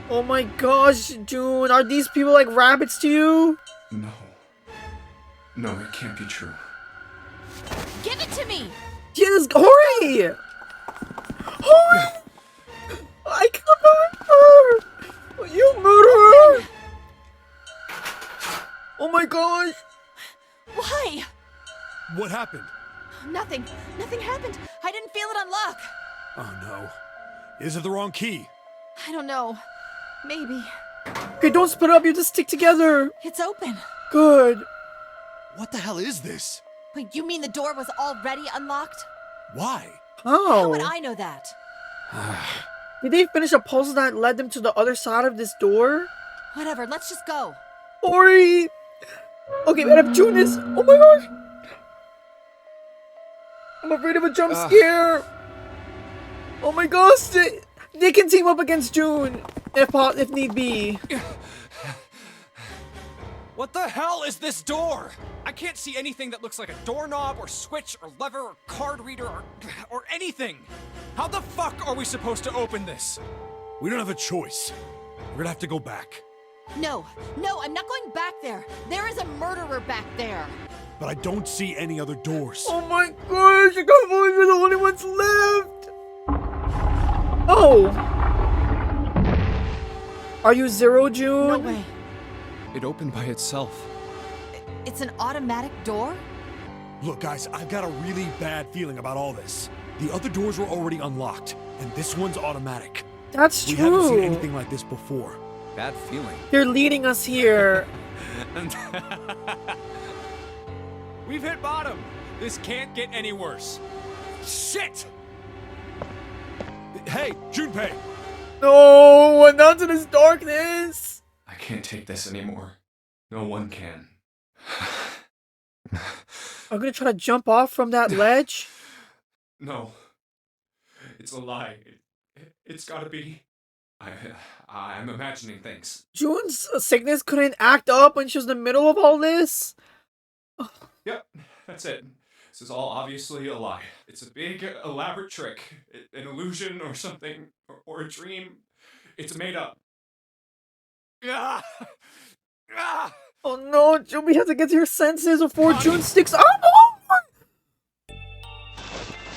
Oh my gosh, June, are these people like rabbits to you? No. No, it can't be true. Give it to me! Yes, hurry! Hurry! I can't believe her! You murderer! Oh my gosh! Why? What happened? Nothing. Nothing happened. I didn't feel it unlock. Oh no. Is it the wrong key? I don't know. Maybe. Okay, don't split up, you just stick together! It's open. Good. What the hell is this? Wait, you mean the door was already unlocked? Why? How would Oh. I know that? Did they finish a puzzle that led them to the other side of this door? Whatever, let's just go. Hurry! Okay, but if June is... Oh my gosh! I'm afraid of a jump scare! Oh my gosh! They can team up against June, if need be. What the hell is this door? I can't see anything that looks like a doorknob or switch or lever or card reader or anything. How the fuck are we supposed to open this? We don't have a choice. We're gonna have to go back. No, I'm not going back there. There is a murderer back there. But I don't see any other doors. Oh my gosh! I can't believe we're the only ones left! Oh! Are you Zero, June? No way. It opened by itself. It's an automatic door? Look, guys, I've got a really bad feeling about all this. The other doors were already unlocked, and this one's automatic. That's We haven't seen true. anything like this before. Bad feeling. They're leading us here. We've hit bottom. This can't get any worse. Shit! Hey, Junpei! No, not to this darkness. I can't take this anymore. No one can. I'm gonna try to jump off from that ledge. No. It's a lie. It's gotta be. I'm imagining things. June's sickness couldn't act up when she was in the middle of all this. Yep, that's it. This is all obviously a lie. It's a big, elaborate trick. An illusion or something. Or a dream. It's made up. Ah! Ah! Oh no, June, we have to get to your senses before Connie. June sticks up.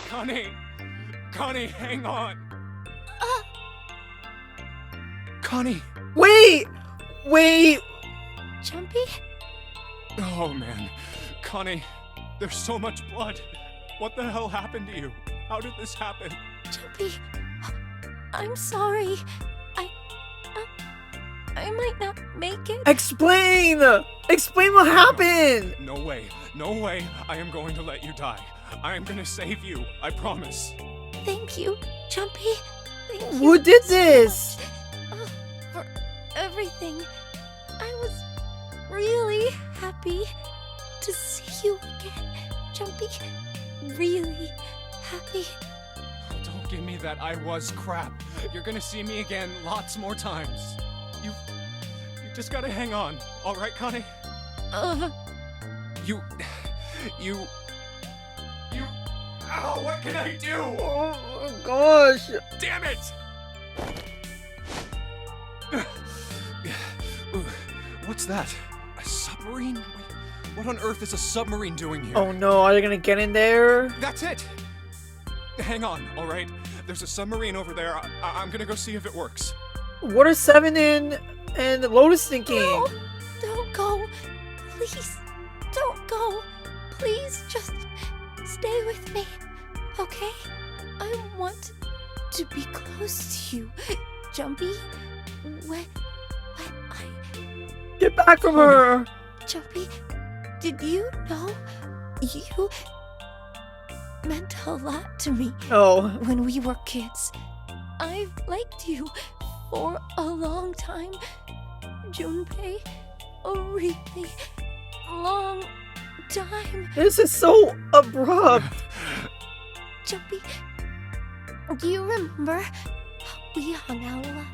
Connie! Connie, hang on! Connie! Wait! Jumpy? Oh man. Connie, there's so much blood. What the hell happened to you? How did this happen? Jumpy, I'm sorry. I might not make it. Explain! Explain what happened! No way. No way I am going to let you die. I am gonna save you. I promise. Thank you, Jumpy. Thank you. Who did this? For everything. I was really happy to see you again, Jumpy. Really happy. Don't give me that I was crap. You're gonna see me again lots more times. You just gotta hang on. All right, Connie? You... Ow, what can I do? Oh my gosh. Damn it! What's that? A submarine? Wait, what on earth is a submarine doing here? Oh no, are they gonna get in there? That's it! Hang on, alright? There's a submarine over there. I'm gonna go see if it works. What are Seven and Lotus thinking? No, don't go. Please, don't go. Please, just stay with me, okay? I want to be close to you, Jumpy. When I... Get back from her! Jumpy, did you know you meant a lot to me Oh. when we were kids? I've liked you for a long time, Junpei. A really long time. This is so abrupt. Jumpy, do you remember how we hung out a lot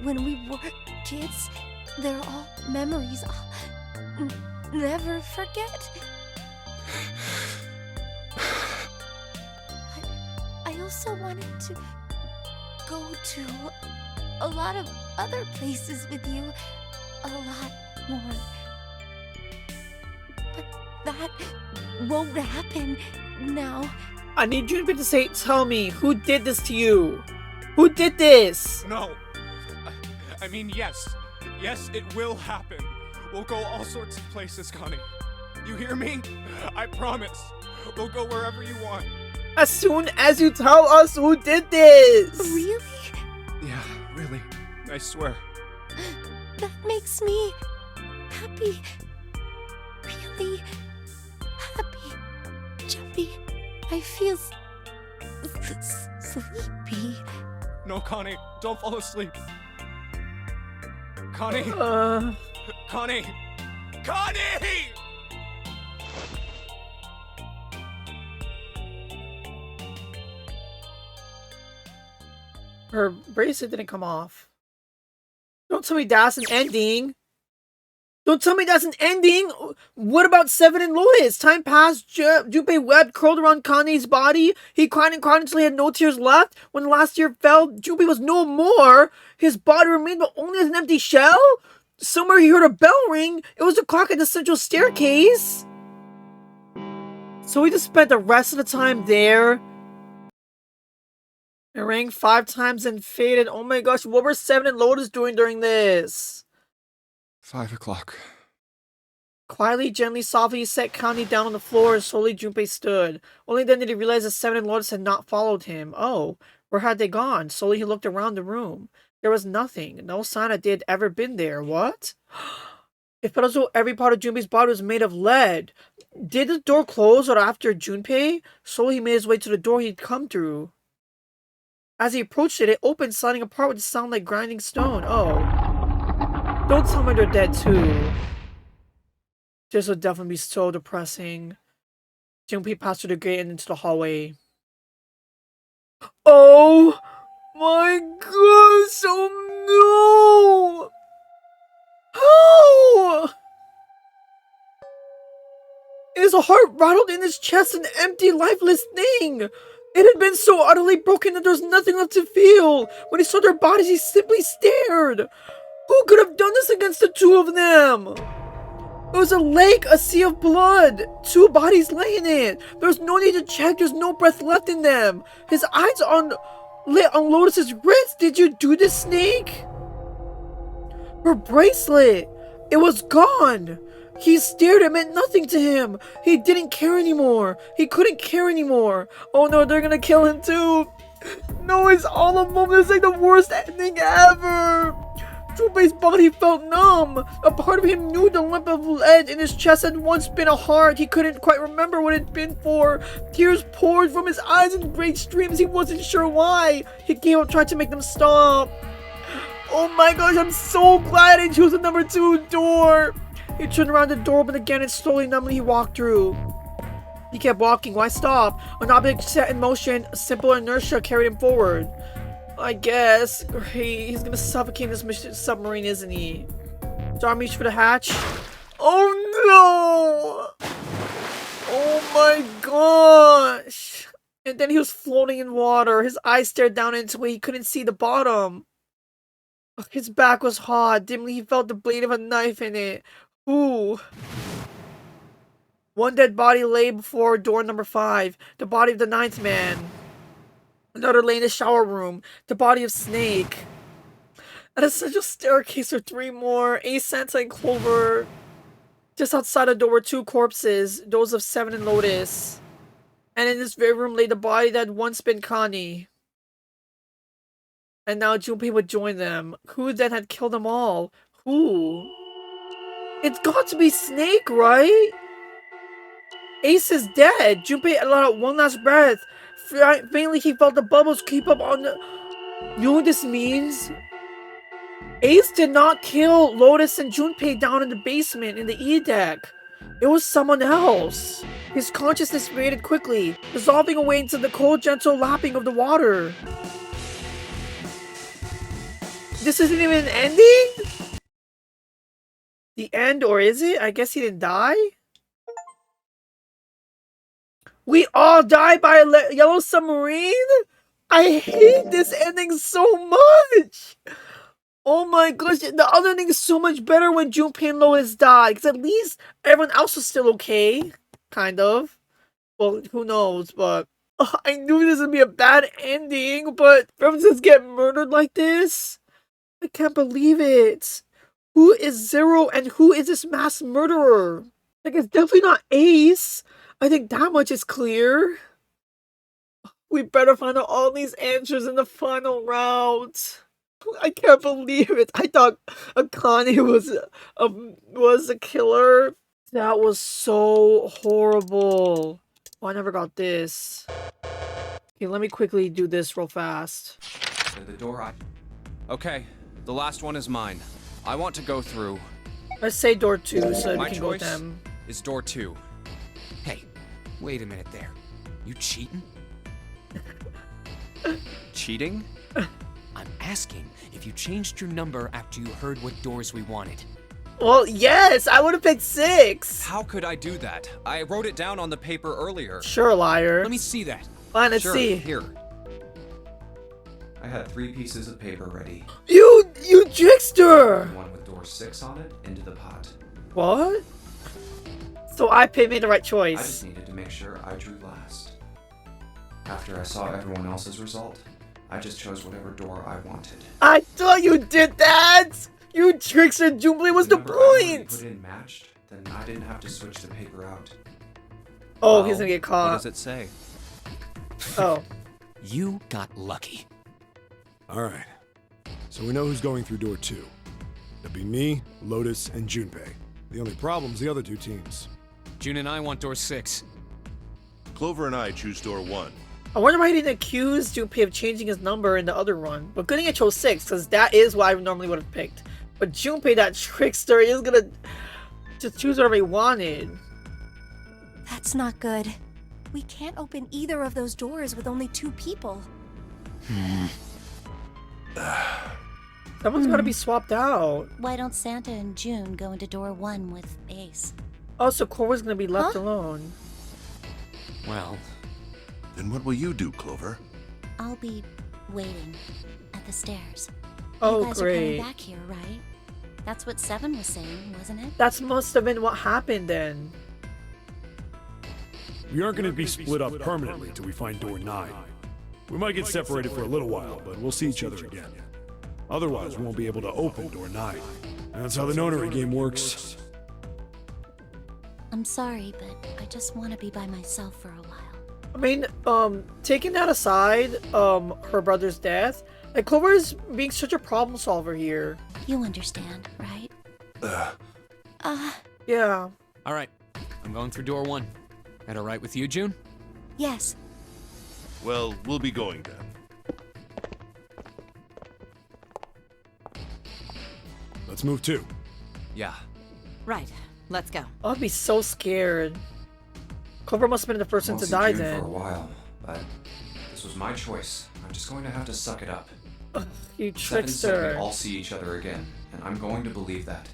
when we were kids? They're all memories I'll never forget. I also wanted to go to a lot of other places with you, a lot more. But that won't happen now. I need Junpei to say, tell me, who did this to you? Who did this? No. I mean, yes. Yes, it will happen. We'll go all sorts of places, Connie. You hear me? I promise. We'll go wherever you want. As soon as you tell us who did this! Really? Yeah, really. I swear. That makes me happy. Really happy. Jumpy, I feel sleepy. No, Connie, don't fall asleep. Connie! Connie! Connie! Her bracelet didn't come off. Don't tell me that's an ending. Don't tell me that's an ending. What about Seven and Lotus? Time passed. Junpei webbed curled around Kanye's body. He cried and cried until he had no tears left. When the last tear fell, Junpei was no more. His body remained but only as an empty shell. Somewhere he heard a bell ring. It was the clock at the central staircase. So he just spent the rest of the time there. It rang 5 times and faded. Oh my gosh, what were Seven and Lotus doing during this? 5 o'clock. Quietly, gently, softly, he set Connie down on the floor and slowly Junpei stood. Only then did he realize the Seven and Lotus had not followed him. Oh, where had they gone? Slowly he looked around the room. There was nothing. No sign that they had ever been there. What? It felt as though every part of Junpei's body was made of lead. Did the door close or after Junpei? Slowly he made his way to the door he'd come through. As he approached it, it opened, sliding apart with a sound like grinding stone. Oh. Don't tell me they're dead too. This would definitely be so depressing. Junpei passed through the gate and into the hallway. Oh my god, so no! How? His heart rattled in his chest, an empty, lifeless thing. It had been so utterly broken that there was nothing left to feel. When he saw their bodies, he simply stared. Who could have done this against the two of them? It was a lake, a sea of blood. Two bodies lay in it. There was no need to check. There's no breath left in them. His eyes lit on Lotus's wrist. Did you do this, Snake? Her bracelet. It was gone. He stared. It meant nothing to him. He didn't care anymore. He couldn't care anymore. Oh no, they're gonna kill him too. No, it's all of them. It's like the worst ending ever. Junpei's body felt numb. A part of him knew the lump of lead in his chest had once been a heart. He couldn't quite remember what it had been for. Tears poured from his eyes in great streams. He wasn't sure why. He gave up trying to make them stop. Oh my gosh, I'm so glad he chose the number 2 door. He turned around, the door opened again, and slowly, numbly, he walked through. He kept walking. Why stop? An object set in motion, a simple inertia carried him forward. I guess. Great. He's gonna suffocate this submarine, isn't he? So I'm reaching for the hatch. Oh no! Oh my gosh! And then he was floating in water. His eyes stared down into it. He couldn't see the bottom. His back was hot. Dimly he felt the blade of a knife in it. Ooh. One dead body lay before door number 5. The body of the 9th man. Another lay in the shower room. The body of Snake. An essential staircase for 3 more. Ace, Santa, and Clover. Just outside the door were 2 corpses. Those of Seven and Lotus. And in this very room lay the body that had once been Connie. And now Junpei would join them. Who then had killed them all? Who? It's got to be Snake, right? Ace is dead. Junpei let out one last breath. Faintly, he felt the bubbles keep up on the... You know what this means? Ace did not kill Lotus and Junpei down in the basement in the E deck. It was someone else. His consciousness faded quickly, dissolving away into the cold, gentle lapping of the water. This isn't even an ending? The end, or is it? I guess he didn't die? We all die by a yellow submarine? I hate this ending so much! Oh my gosh, the other ending is so much better when Junpei and Lotus died, because at least everyone else was still okay. Kind of. Well, who knows, but... I knew this would be a bad ending, but for everyone to get murdered like this? I can't believe it. Who is Zero and who is this mass murderer? Like, it's definitely not Ace. I think that much is clear. We better find out all these answers in the final round. I can't believe it. I thought Akane was a killer. That was so horrible. Oh, I never got this. Okay, let me quickly do this real fast. The door Okay, the last one is mine. I want to go through. Let's say door 2 so My we can go with choice them. is door 2. Hey, wait a minute there. You cheating? Cheating? I'm asking if you changed your number after you heard what doors we wanted. Well, yes, I would have picked 6. How could I do that? I wrote it down on the paper earlier. Sure, liar. Let me see that. Fine, let's Sure, see. Here. I had 3 pieces of paper ready. You trickster! One with door 6 on it into the pot. What? So I made the right I choice. just needed to make sure I drew last. After I saw everyone else's result, I just chose whatever door I wanted. I thought you did that! You trickster, Junpei, what's the Number I already point? put in matched, then I didn't have to switch the paper out. Oh, he's gonna get What caught. does it say? Oh. You got lucky. Alright. So we know who's going through door 2. It'll be me, Lotus, and Junpei. The only problem's the other 2 teams. June and I want door 6. Clover and I choose door 1. I wonder why he didn't accuse Junpei of changing his number in the other one. But good thing I chose 6, because that is what I normally would have picked. But Junpei, that trickster, is gonna just choose whatever he wanted. That's not good. We can't open either of those doors with only 2 people. Someone's gotta be swapped out. Why don't Santa and June go into door 1 with Ace? Oh, so Clover's gonna be left alone. Well, Then what will you do, Clover? I'll be waiting at the stairs. Oh, you guys are great. coming back here, right? That's what Seven was saying, wasn't it? That must have been what happened then. We aren't going to be split up permanently till we find door 9. We might get separated for a little while, but we'll see each other again. Otherwise, we won't be able to open door 9. And that's how the Nonary game works. I'm sorry, but I just want to be by myself for a while. I mean, taking that aside, her brother's death, like Clover is being such a problem solver here. You understand, right? Yeah. all right. I'm going through door 1. That all right with you, June? Yes. Well, we'll be going then. Let's move 2. Yeah. Right. Let's go. I'd be so scared. Clover must have been the person Won't to see die June then. for a while, but this was my choice. I'm just going to have to suck it up. Ugh, you Seven said we'd trickster. all see each other again, and I'm going to believe that.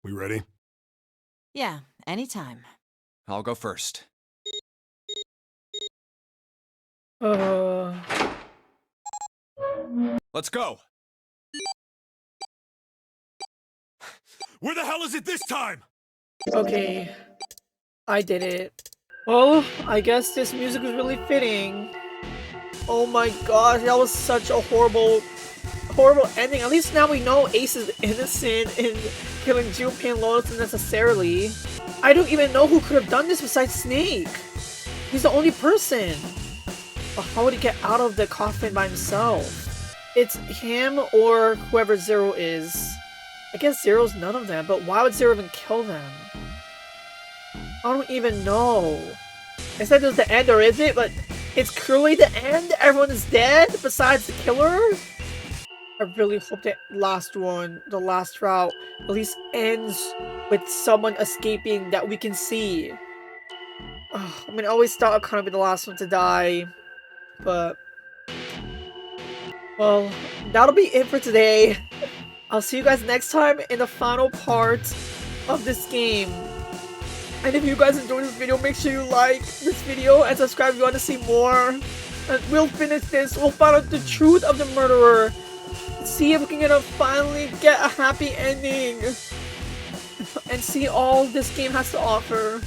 We ready? Yeah, anytime. I'll go first. Let's go. Where the hell is it this time? Okay. I did it. Well, I guess this music was really fitting. Oh my gosh, that was such a horrible ending. At least now we know Ace is innocent in killing Junpei and Lotus unnecessarily. I don't even know who could have done this besides Snake. He's the only person. But how would he get out of the coffin by himself? It's him or whoever Zero is. I guess Zero's none of them, but why would Zero even kill them? I don't even know. Is that just the end, or is it? But it's clearly the end? Everyone is dead besides the killer? I really hope that last one, the last route, at least ends with someone escaping that we can see. Ugh, I mean, I always thought I'd kind of be the last one to die, but... well, that'll be it for today. I'll see you guys next time in the final part of this game. And if you guys enjoyed this video, make sure you like this video and subscribe if you want to see more. And we'll finish this. We'll find out the truth of the murderer. See if we can finally get a happy ending. And see all this game has to offer.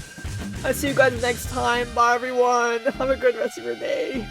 I'll see you guys next time. Bye everyone. Have a good rest of your day.